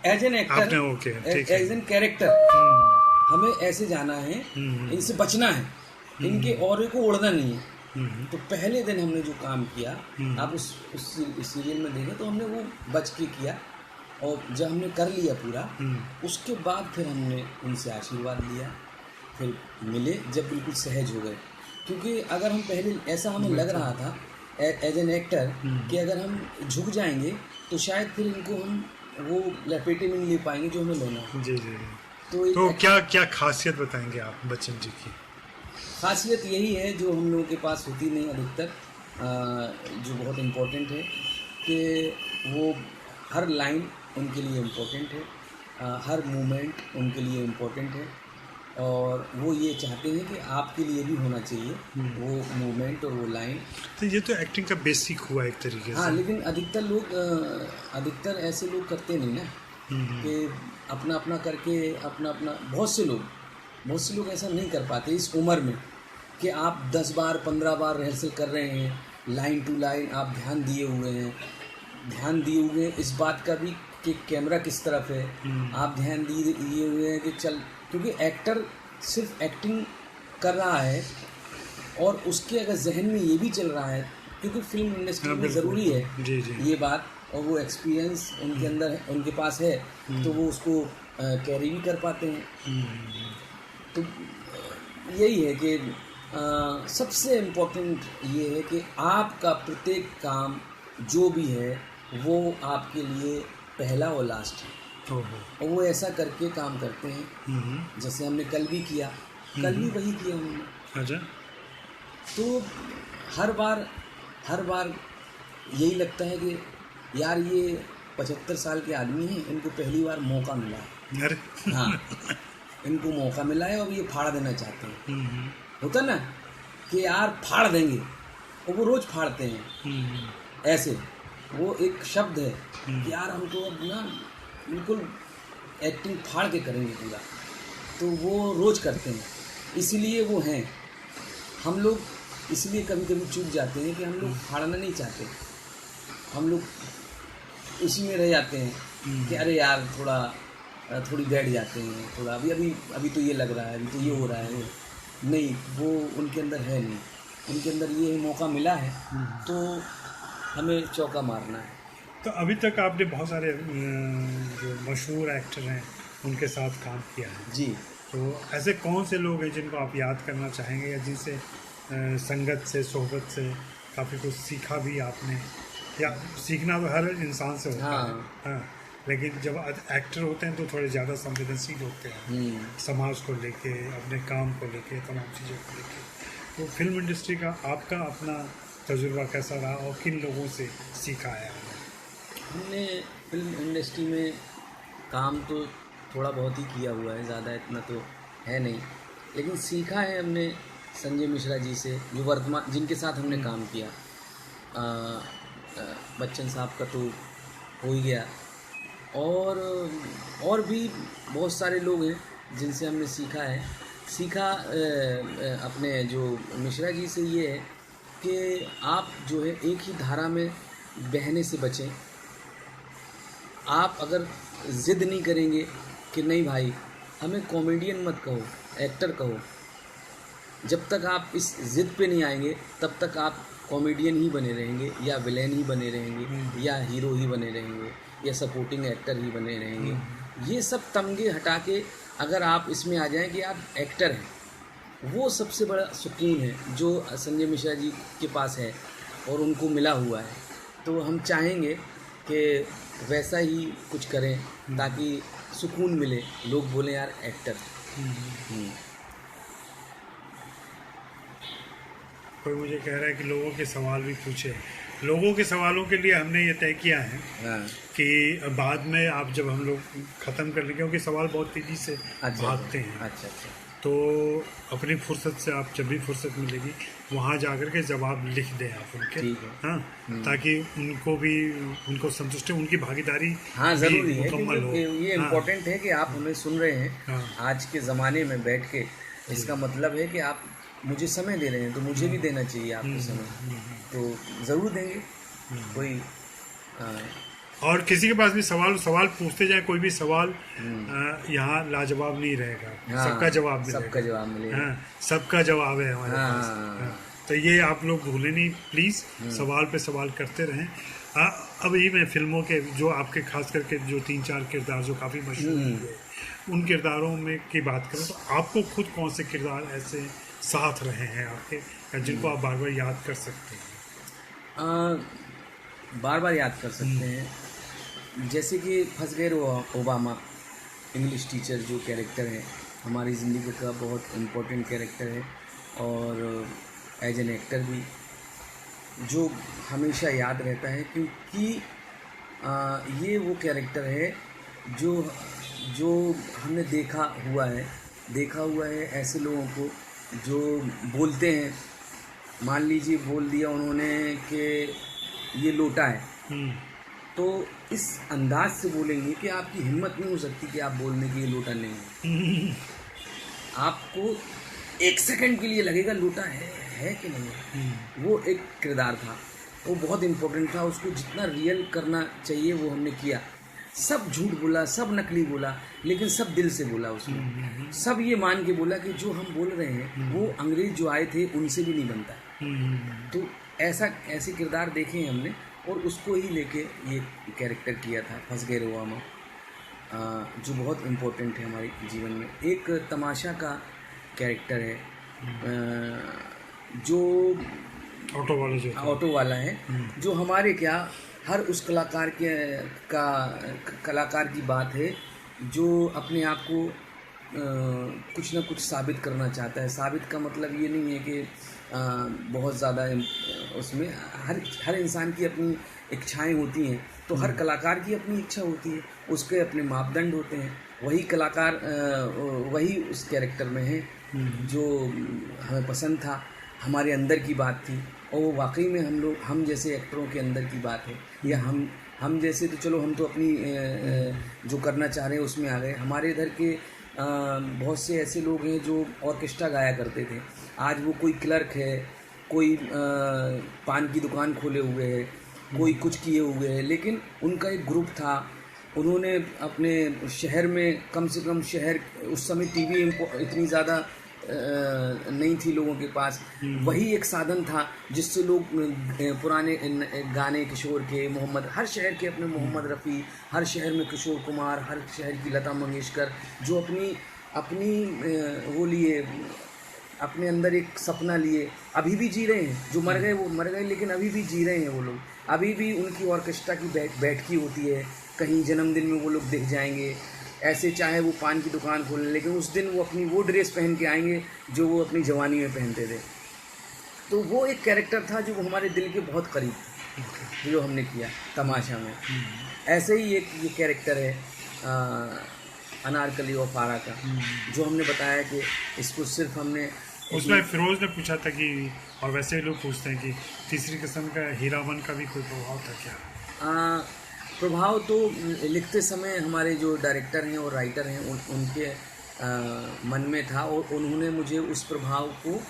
[SPEAKER 2] as an actor, as an character हमें ऐसे जाना है, इनसे बचना है, इनके ऑरे को उड़ना नहीं है। तो पहले दिन हमने जो काम किया, आप उस सीरियल में देखें तो हमने वो बच के किया, और जब हमने कर लिया पूरा, उसके बाद फिर हमने उनसे आशीर्वाद लिया, फिर मिले जब बिल्कुल सहज हो गए। क्योंकि अगर हम पहले, ऐसा हमें लग रहा था एज एन एक्टर कि अगर हम झुक जाएंगे तो शायद फिर इनको हम वो लपेटे नहीं ले पाएंगे जो हमें लेना।
[SPEAKER 1] जी। तो क्या खासियत बताएंगे आप बच्चन जी की?
[SPEAKER 2] खासियत यही है जो हम लोगों के पास होती नहीं अधिकतर, जो बहुत इम्पोर्टेंट है, कि वो हर लाइन उनके लिए इम्पोर्टेंट है, हर मूवमेंट उनके लिए इम्पोर्टेंट है, और वो ये चाहते हैं कि आपके लिए भी होना चाहिए वो मूवमेंट और वो लाइन।
[SPEAKER 1] तो ये तो एक्टिंग का बेसिक हुआ एक तरीके से।
[SPEAKER 2] हाँ, लेकिन अधिकतर ऐसे लोग करते नहीं ना, कि अपना अपना करके अपना बहुत से लोग ऐसा नहीं कर पाते इस उम्र में, कि आप 10 बार 15 बार रिहर्सल कर रहे हैं, लाइन टू लाइन आप ध्यान दिए हुए हैं इस बात का भी कि कैमरा किस तरफ है, आप ध्यान दिए हुए हैं कि क्योंकि एक्टर सिर्फ एक्टिंग कर रहा है और उसके अगर जहन में ये भी चल रहा है, क्योंकि फिल्म इंडस्ट्री में ज़रूरी है
[SPEAKER 1] जी।
[SPEAKER 2] ये बात, और वो एक्सपीरियंस उनके अंदर है, उनके पास है, तो वो उसको कैरी भी कर पाते हैं। तो यही है कि सबसे इम्पोर्टेंट ये है कि आपका प्रत्येक काम जो भी है वो आपके लिए पहला और लास्ट है, और वो ऐसा करके काम करते हैं। जैसे हमने कल भी किया, कल भी वही किया हमने।
[SPEAKER 1] अच्छा।
[SPEAKER 2] तो हर बार यही लगता है कि यार ये 75 साल के आदमी हैं, इनको पहली बार मौका मिला है।
[SPEAKER 1] अरे
[SPEAKER 2] हाँ, इनको मौका मिला है और ये फाड़ देना चाहते हैं। होता ना कि यार फाड़ देंगे, और वो रोज़ फाड़ते हैं ऐसे। वो एक शब्द है कि यार हम तो अब ना बिल्कुल एक्टिंग फाड़ के करेंगे पूरा, तो वो रोज़ करते हैं, इसीलिए वो हैं। हम लोग इसलिए कभी कभी चूक जाते हैं कि हम लोग फाड़ना नहीं चाहते, हम लोग उसी में रह जाते हैं कि अरे यार थोड़ी बैठ जाते हैं, थोड़ा अभी तो ये लग रहा है, अभी तो ये हो रहा है। नहीं, वो उनके अंदर है नहीं, उनके अंदर ये मौका मिला है तो हमें चौका मारना है।
[SPEAKER 1] तो अभी तक आपने बहुत सारे जो मशहूर एक्टर हैं उनके साथ काम किया है
[SPEAKER 2] जी।
[SPEAKER 1] तो ऐसे कौन से लोग हैं जिनको आप याद करना चाहेंगे, या जिनसे संगत से, सोहबत से काफ़ी कुछ सीखा भी आपने? या सीखना तो हर इंसान से होता है, हाँ, लेकिन जब एक्टर होते हैं तो थोड़े ज़्यादा संवेदनशील होते हैं समाज को लेके, अपने काम को लेके, तमाम चीज़ों को लेके। तो फिल्म इंडस्ट्री का आपका अपना तजुर्बा कैसा रहा और किन लोगों से सीखा है आपने?
[SPEAKER 2] हमने फिल्म इंडस्ट्री में काम तो थोड़ा बहुत ही किया हुआ है, ज़्यादा इतना तो है नहीं, लेकिन सीखा है हमने संजय मिश्रा जी से, जो वर्तमान जिनके साथ हमने काम किया। बच्चन साहब का तो हो ही गया, और भी बहुत सारे लोग हैं जिनसे हमने सीखा अपने जो मिश्रा जी से ये है कि आप जो है एक ही धारा में बहने से बचें। आप अगर ज़िद नहीं करेंगे कि नहीं भाई हमें कॉमेडियन मत कहो, एक्टर कहो, जब तक आप इस ज़िद पे नहीं आएंगे तब तक आप कॉमेडियन ही बने रहेंगे, या विलेन ही बने रहेंगे, या हीरो ही बने रहेंगे, या सपोर्टिंग एक्टर ही बने रहेंगे। ये सब तमगे हटा के अगर आप इसमें आ जाएं कि आप एक्टर हैं, वो सबसे बड़ा सुकून है जो संजय मिश्रा जी के पास है और उनको मिला हुआ है। तो हम चाहेंगे कि वैसा ही कुछ करें ताकि सुकून मिले, लोग बोलें यार एक्टर।
[SPEAKER 1] कोई मुझे कह रहा है कि लोगों के सवाल भी पूछे। लोगों के सवालों के लिए हमने ये तय किया है कि बाद में आप जब हम लोग ख़त्म कर लेंगे, क्योंकि सवाल बहुत तेज़ी से भागते हैं।
[SPEAKER 2] अच्छा।
[SPEAKER 1] तो अपनी फुर्सत से आप जब भी फुर्सत मिलेगी वहाँ जाकर के जवाब लिख दें आप उनके, हाँ, ताकि उनको संतुष्टि, उनकी भागीदारी
[SPEAKER 2] ज़रूरी है,
[SPEAKER 1] मुकम्मल हो।
[SPEAKER 2] ये इम्पोर्टेंट है कि आप हमें सुन रहे हैं आज के ज़माने में बैठ के। इसका मतलब है कि आप मुझे समय दे रहे हैं, तो मुझे भी देना चाहिए आपको समय, तो ज़रूर देंगे। कोई
[SPEAKER 1] और किसी के पास भी सवाल पूछते जाए, कोई भी सवाल यहाँ लाजवाब नहीं रहेगा, सबका जवाब मिलेगा। सबका जवाब है हमारे पास। तो ये आप लोग भूलें नहीं प्लीज़, सवाल पे सवाल करते रहें। अभी मैं फिल्मों के जो आपके खास करके जो 3-4 किरदार जो काफ़ी मशहूर हुए, उन किरदारों में की बात करें तो आपको खुद कौन से किरदार ऐसे साथ रहे हैं आपके जिनको आप बार बार याद कर सकते हैं?
[SPEAKER 2] बार बार याद कर सकते हैं, जैसे कि फंस गए ओबामा, इंग्लिश टीचर जो कैरेक्टर है हमारी ज़िंदगी का बहुत इम्पोर्टेंट कैरेक्टर है, और एज एन एक्टर भी जो हमेशा याद रहता है, क्योंकि ये वो कैरेक्टर है जो हमने देखा हुआ है ऐसे लोगों को जो बोलते हैं, मान लीजिए बोल दिया उन्होंने कि ये लोटा है, तो इस अंदाज से बोलेंगे कि आपकी हिम्मत नहीं हो सकती कि आप बोलने की ये लोटा नहीं है। आपको 1 सेकंड के लिए लगेगा लोटा है कि नहीं है। वो एक किरदार था, वो बहुत इम्पोर्टेंट था, उसको जितना रियल करना चाहिए वो हमने किया। सब झूठ बोला, सब नकली बोला, लेकिन सब दिल से बोला उसमें। सब ये मान के बोला कि जो हम बोल रहे हैं वो अंग्रेज जो आए थे उनसे भी नहीं बनता। तो ऐसे किरदार देखे हैं हमने, और उसको ही लेके ये कैरेक्टर किया था फंस गए ओबामा, जो बहुत इम्पोर्टेंट है हमारे जीवन में। एक तमाशा का कैरेक्टर है, जो ऑटो वाला है, जो हमारे क्या हर उस कलाकार की बात है जो अपने आप को कुछ ना कुछ साबित करना चाहता है। साबित का मतलब ये नहीं है कि बहुत ज़्यादा उसमें हर इंसान की अपनी इच्छाएं होती हैं, तो हर कलाकार की अपनी इच्छा होती है, उसके अपने मापदंड होते हैं। वही कलाकार वही उस कैरेक्टर में है जो हमें पसंद था, हमारे अंदर की बात थी, और वो वाकई में हम जैसे एक्टरों के अंदर की बात है। या हम जैसे तो चलो हम तो अपनी जो करना चाह रहे हैं उसमें आ गए। हमारे इधर के बहुत से ऐसे लोग हैं जो ऑर्केस्ट्रा गाया करते थे, आज वो कोई क्लर्क है, कोई पान की दुकान खोले हुए है, कोई कुछ किए हुए है, लेकिन उनका एक ग्रुप था। उन्होंने अपने शहर में, कम से कम शहर उस समय टीवी इतनी ज़्यादा नहीं थी लोगों के पास, वही एक साधन था जिससे लोग पुराने गाने किशोर के, हर शहर के अपने मोहम्मद रफ़ी, हर शहर में किशोर कुमार, हर शहर की लता मंगेशकर, जो अपनी वो लिए, अपने अंदर एक सपना लिए, अभी भी जी रहे हैं। जो मर गए वो मर गए, लेकिन अभी भी जी रहे हैं वो लोग। अभी भी उनकी ऑर्केस्ट्रा की बैठकी होती है, कहीं जन्मदिन में वो लोग दिख जाएंगे, ऐसे चाहे वो पान की दुकान खोलें, लेकिन उस दिन वो अपनी वो ड्रेस पहन के आएंगे जो वो अपनी जवानी में पहनते थे। तो वो एक कैरेक्टर था जो हमारे दिल के बहुत करीब था, जो हमने किया तमाशा में। ऐसे ही एक ये कैरेक्टर है अनारकली और फारा का, जो हमने बताया कि इसको सिर्फ हमने
[SPEAKER 1] उसमें फिरोज ने पूछा था कि, और वैसे ही लोग पूछते हैं कि तीसरी किस्म का हीरावन का भी कोई प्रभाव था क्या?
[SPEAKER 2] प्रभाव तो लिखते समय हमारे जो डायरेक्टर हैं और राइटर हैं उनके मन में था, और उन्होंने मुझे उस प्रभाव को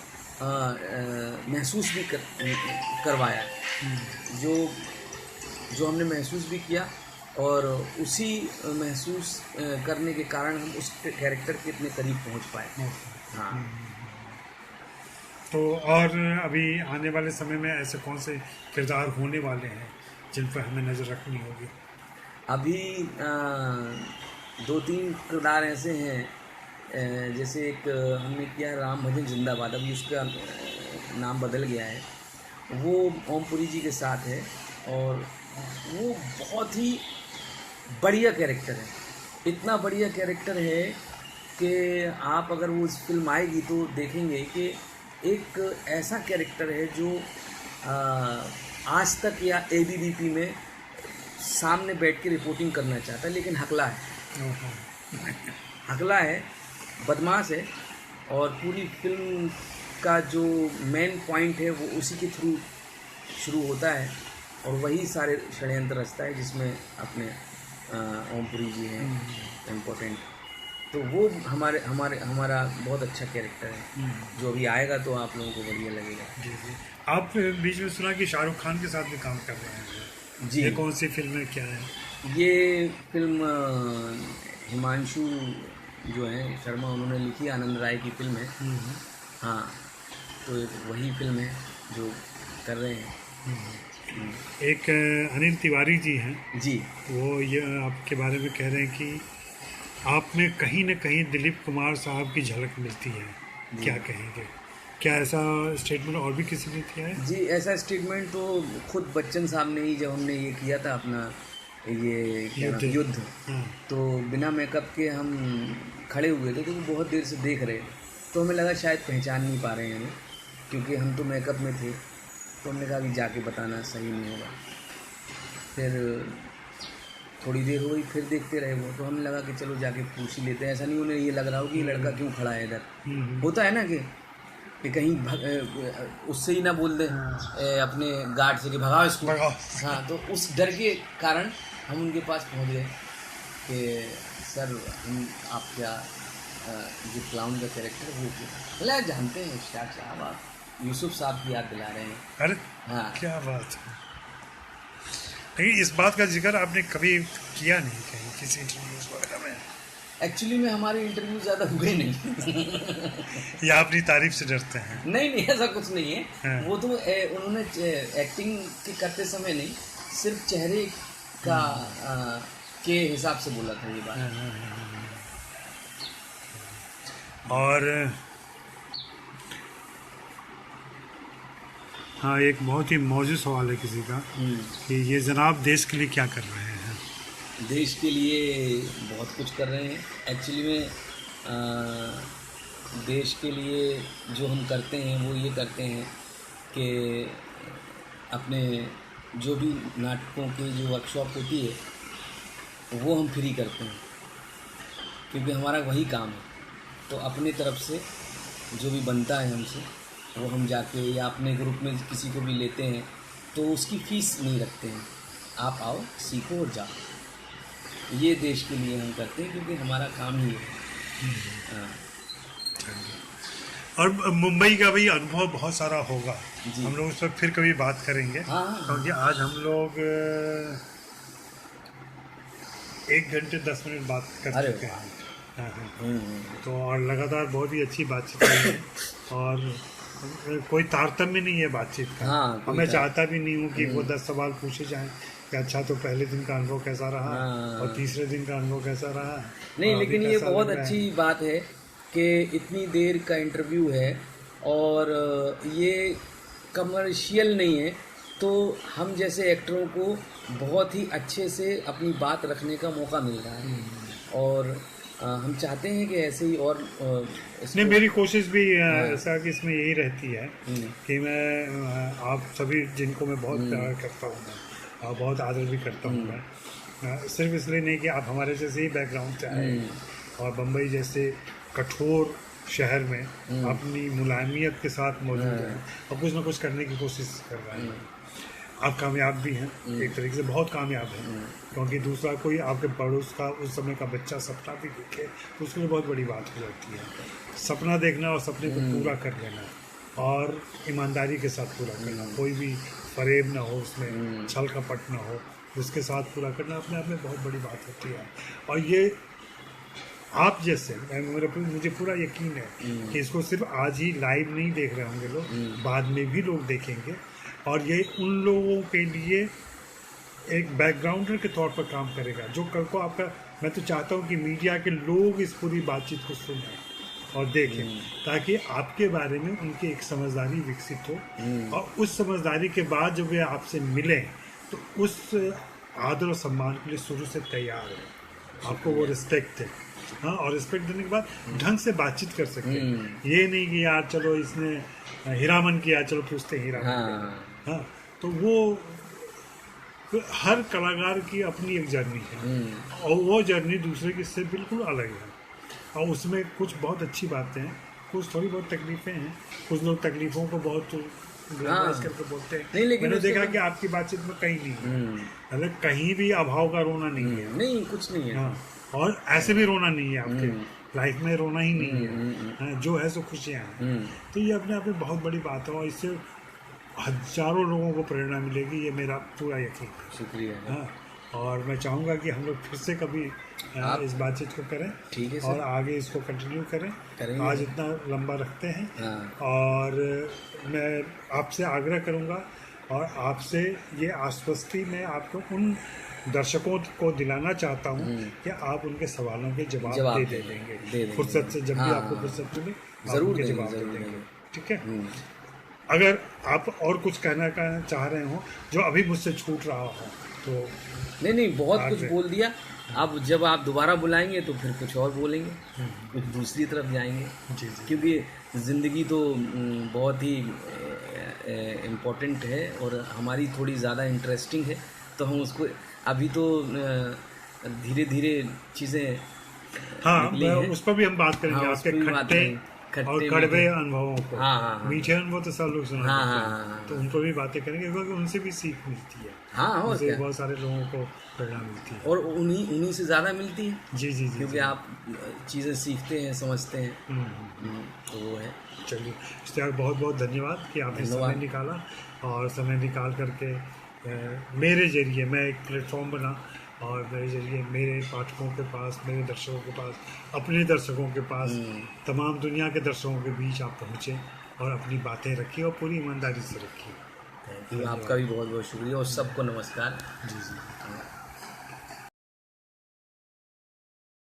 [SPEAKER 2] महसूस भी करवाया, जो हमने महसूस भी किया, और उसी महसूस करने के कारण हम उस कैरेक्टर के इतने करीब पहुंच पाए। हाँ।
[SPEAKER 1] तो और अभी आने वाले समय में ऐसे कौन से किरदार होने वाले हैं जिन पर हमें नज़र रखनी होगी?
[SPEAKER 2] अभी 2-3 किरदार ऐसे हैं, जैसे एक हमने किया राम भजन जिंदाबाद, अभी उसका नाम बदल गया है, वो ओमपुरी जी के साथ है, और वो बहुत ही बढ़िया कैरेक्टर है। इतना बढ़िया कैरेक्टर है कि आप अगर वो फिल्म आएगी तो देखेंगे कि एक ऐसा कैरेक्टर है जो आज तक या ABVP में सामने बैठ के रिपोर्टिंग करना चाहता है, लेकिन हकला है, हकला है, बदमाश है, और पूरी फिल्म का जो मेन पॉइंट है वो उसी के थ्रू शुरू होता है, और वही सारे षड्यंत्र रचता है, जिसमें अपने ओमपुरी जी हैं इम्पोर्टेंट। तो वो हमारा बहुत अच्छा कैरेक्टर है, जो अभी आएगा तो आप लोगों को बढ़िया लगेगा।
[SPEAKER 1] जी जी। आप बीच में सुना कि शाहरुख खान के साथ भी काम कर रहे हैं
[SPEAKER 2] जी।
[SPEAKER 1] ये कौन सी फिल्म है, क्या है?
[SPEAKER 2] ये फिल्म हिमांशु जो है शर्मा, उन्होंने लिखी, आनंद राय की फिल्म है। हाँ, तो वही फिल्म है जो कर रहे हैं।
[SPEAKER 1] एक अनिल तिवारी जी हैं
[SPEAKER 2] जी,
[SPEAKER 1] वो ये आपके बारे में कह रहे हैं कि आप में कहीं न कहीं दिलीप कुमार साहब की झलक मिलती है, क्या कहेंगे? क्या ऐसा स्टेटमेंट और भी किसी ने किया है?
[SPEAKER 2] जी, ऐसा स्टेटमेंट तो खुद बच्चन साहब ने ही, जब हमने ये किया था अपना ये क्या नाम, युद्ध, तो बिना मेकअप के हम खड़े हुए थे, तो वो बहुत देर से देख रहे, तो हमें लगा शायद पहचान नहीं पा रहे हैं हमें, क्योंकि हम तो मेकअप में थे, तो हमने कहा अभी जाके बताना सही नहीं होगा। फिर थोड़ी देर हो गई, फिर देखते रहे वो, तो हमें लगा कि चलो जाके पूछ ही लेते हैं, ऐसा नहीं उन्हें ये लग रहा हो कि ये लड़का क्यों खड़ा है इधर। होता है ना कि कहीं उससे ही ना बोल दे अपने गार्ड से कि भगाओ इसको। हाँ, तो उस डर के कारण हम उनके पास पहुंच गए कि सर हम आप क्या जो क्लाउन का कैरेक्टर वो बोला जानते हैं इरशाद साहब, आप यूसुफ साहब की याद दिला रहे हैं।
[SPEAKER 1] अरे
[SPEAKER 2] हाँ,
[SPEAKER 1] क्या बात है। लेकिन इस बात का जिक्र आपने कभी किया नहीं कहीं किसी इंटरव्यूज वगैरह में?
[SPEAKER 2] एक्चुअली में हमारे इंटरव्यू ज़्यादा हुए नहीं।
[SPEAKER 1] या अपनी तारीफ से डरते हैं?
[SPEAKER 2] नहीं, ऐसा कुछ नहीं है।
[SPEAKER 1] हाँ।
[SPEAKER 2] वो तो उन्होंने एक्टिंग के करते समय नहीं, सिर्फ चेहरे का के हिसाब से बोला था ये बात।
[SPEAKER 1] और हाँ, एक बहुत ही मौजूद सवाल है किसी का कि ये जनाब देश के लिए क्या कर रहे हैं?
[SPEAKER 2] देश के लिए बहुत कुछ कर रहे हैं। एक्चुअली में देश के लिए जो हम करते हैं वो ये करते हैं कि अपने जो भी नाटकों की जो वर्कशॉप होती है वो हम फ्री करते हैं, क्योंकि हमारा वही काम है। तो अपने तरफ से जो भी बनता है हमसे वो हम जाके या अपने ग्रुप में किसी को भी लेते हैं तो उसकी फ़ीस नहीं रखते हैं, आप आओ सीखो और जाओ। ये देश के लिए हम करते हैं क्योंकि हमारा काम ही है। हाँ।
[SPEAKER 1] और मुंबई का भी अनुभव बहुत सारा होगा,
[SPEAKER 2] जी।
[SPEAKER 1] हम लोग उस पर फिर कभी बात करेंगे।
[SPEAKER 2] हाँ।
[SPEAKER 1] क्योंकि आज हम लोग 1 घंटे 10 मिनट बात कर चुके हैं। हाँ। तो और लगातार बहुत ही अच्छी बातचीत रही है और कोई तारतम्य नहीं है बातचीत का।
[SPEAKER 2] हाँ,
[SPEAKER 1] और मैं चाहता भी नहीं हूँ कि वो 10 सवाल पूछे जाएं कि अच्छा तो पहले दिन का अनुभव कैसा रहा और तीसरे दिन का अनुभव कैसा रहा।
[SPEAKER 2] नहीं, लेकिन ये बहुत अच्छी बात है कि इतनी देर का इंटरव्यू है और ये कमर्शियल नहीं है, तो हम जैसे एक्टरों को बहुत ही अच्छे से अपनी बात रखने का मौका मिल रहा है। और हम चाहते हैं कि ऐसे ही और
[SPEAKER 1] नहीं, मेरी कोशिश भी ऐसा कि इसमें यही रहती है कि मैं आप सभी जिनको मैं बहुत प्यार करता हूँ मैं और बहुत आदर भी करता हूँ मैं, सिर्फ इसलिए नहीं कि आप हमारे जैसे ही बैकग्राउंड से आए और बम्बई जैसे कठोर शहर में अपनी मुलायमियत के साथ मौजूद हैं और कुछ ना कुछ करने की कोशिश कर रहे हैं। आप कामयाब भी हैं, एक तरीके से बहुत कामयाब हैं, क्योंकि दूसरा कोई आपके पड़ोस का उस समय का बच्चा सपना भी देखे तो उसके लिए बहुत बड़ी बात हो जाती है। सपना देखना और सपने को पूरा कर लेना और ईमानदारी के साथ पूरा करना, कोई भी फरेब ना हो उसमें, छल कपट ना हो, उसके साथ पूरा करना अपने आप में बहुत बड़ी बात होती है। और ये आप जैसे मुझे पूरा यकीन है कि इसको सिर्फ आज ही लाइव नहीं देख रहे होंगे लोग, बाद में भी लोग देखेंगे और ये उन लोगों के लिए एक बैकग्राउंडर के तौर पर काम करेगा जो कल को आपका, मैं तो चाहता हूँ कि मीडिया के लोग इस पूरी बातचीत को सुनें और देखें ताकि आपके बारे में उनकी एक समझदारी विकसित हो और उस समझदारी के बाद जब वे आपसे मिलें तो उस आदर और सम्मान के लिए शुरू से तैयार हो, आपको वो रिस्पेक्ट है। हाँ, और रिस्पेक्ट देने के बाद ढंग से बातचीत कर सकते हैं। ये नहीं कि यार चलो इसने हीरामन किया, चलो पूछते हीरामन। हाँ, तो वो हर कलाकार की अपनी एक जर्नी है और वो जर्नी दूसरे की से बिल्कुल अलग है और उसमें कुछ बहुत अच्छी बातें हैं, कुछ थोड़ी बहुत तकलीफें हैं, कुछ लोग तकलीफों को बहुत ग्लोबलाइज करके बोलते हैं। नहीं, लेकिन मैंने देखा कि आपकी बातचीत में कहीं नहीं है, मतलब कहीं भी अभाव का रोना नहीं है,
[SPEAKER 2] नहीं कुछ नहीं है।
[SPEAKER 1] हाँ, और ऐसे भी रोना नहीं है, आपके लाइफ में रोना ही नहीं है, जो है सो खुशियाँ हैं। तो ये अपने आप में बहुत बड़ी बात है और इससे हजारों लोगों को प्रेरणा मिलेगी, ये मेरा पूरा यकीन है।
[SPEAKER 2] शुक्रिया।
[SPEAKER 1] हाँ, और मैं चाहूँगा कि हम लोग फिर से कभी इस बातचीत को करें,
[SPEAKER 2] ठीक है
[SPEAKER 1] और आगे इसको कंटिन्यू करें। आज इतना लंबा रखते हैं। और मैं आपसे आग्रह करूँगा और आपसे ये आश्वस्ति मैं आपको उन दर्शकों को दिलाना चाहता हूँ कि आप उनके सवालों के जवाब दे देंगे फुर्सत से, जब भी आपको फुर्सत मिले
[SPEAKER 2] जरूर
[SPEAKER 1] के जवाब दे देंगे। ठीक है, अगर आप और कुछ कहना चाह रहे हो जो अभी मुझसे छूट रहा हो तो।
[SPEAKER 2] नहीं, बहुत कुछ बोल दिया। अब जब आप दोबारा बुलाएंगे तो फिर कुछ और बोलेंगे, कुछ दूसरी तरफ जाएंगे। जी, क्योंकि ज़िंदगी तो बहुत ही इम्पोर्टेंट है और हमारी थोड़ी ज़्यादा इंटरेस्टिंग है, तो हम उसको अभी तो धीरे धीरे चीज़ें,
[SPEAKER 1] हाँ, उस पर भी हम बात करेंगे। आपके खट्टे और कड़वे अनुभवों को। मीठे अनुभव तो सब लोग सुना, तो उन पर भी बातें करेंगे क्योंकि उनसे भी सीख मिलती है। उनसे बहुत सारे लोगों को प्रेरणा मिलती है
[SPEAKER 2] और उन्हीं से ज़्यादा मिलती है।
[SPEAKER 1] जी,
[SPEAKER 2] क्योंकि आप चीज़ें सीखते हैं, समझते हैं, तो वो है।
[SPEAKER 1] चलिए, इश्तियाक, बहुत बहुत धन्यवाद कि आपने समय निकाला और समय निकाल करके मेरे जरिए मैं एक प्लेटफॉर्म बना और मेरे जरिए मेरे पाठकों के पास, मेरे दर्शकों के पास, अपने दर्शकों के पास, तमाम दुनिया के दर्शकों के बीच आप पहुँचे और अपनी बातें रखी और पूरी ईमानदारी से रखी।
[SPEAKER 2] आपका भी बहुत बहुत शुक्रिया और सबको नमस्कार।
[SPEAKER 1] जी।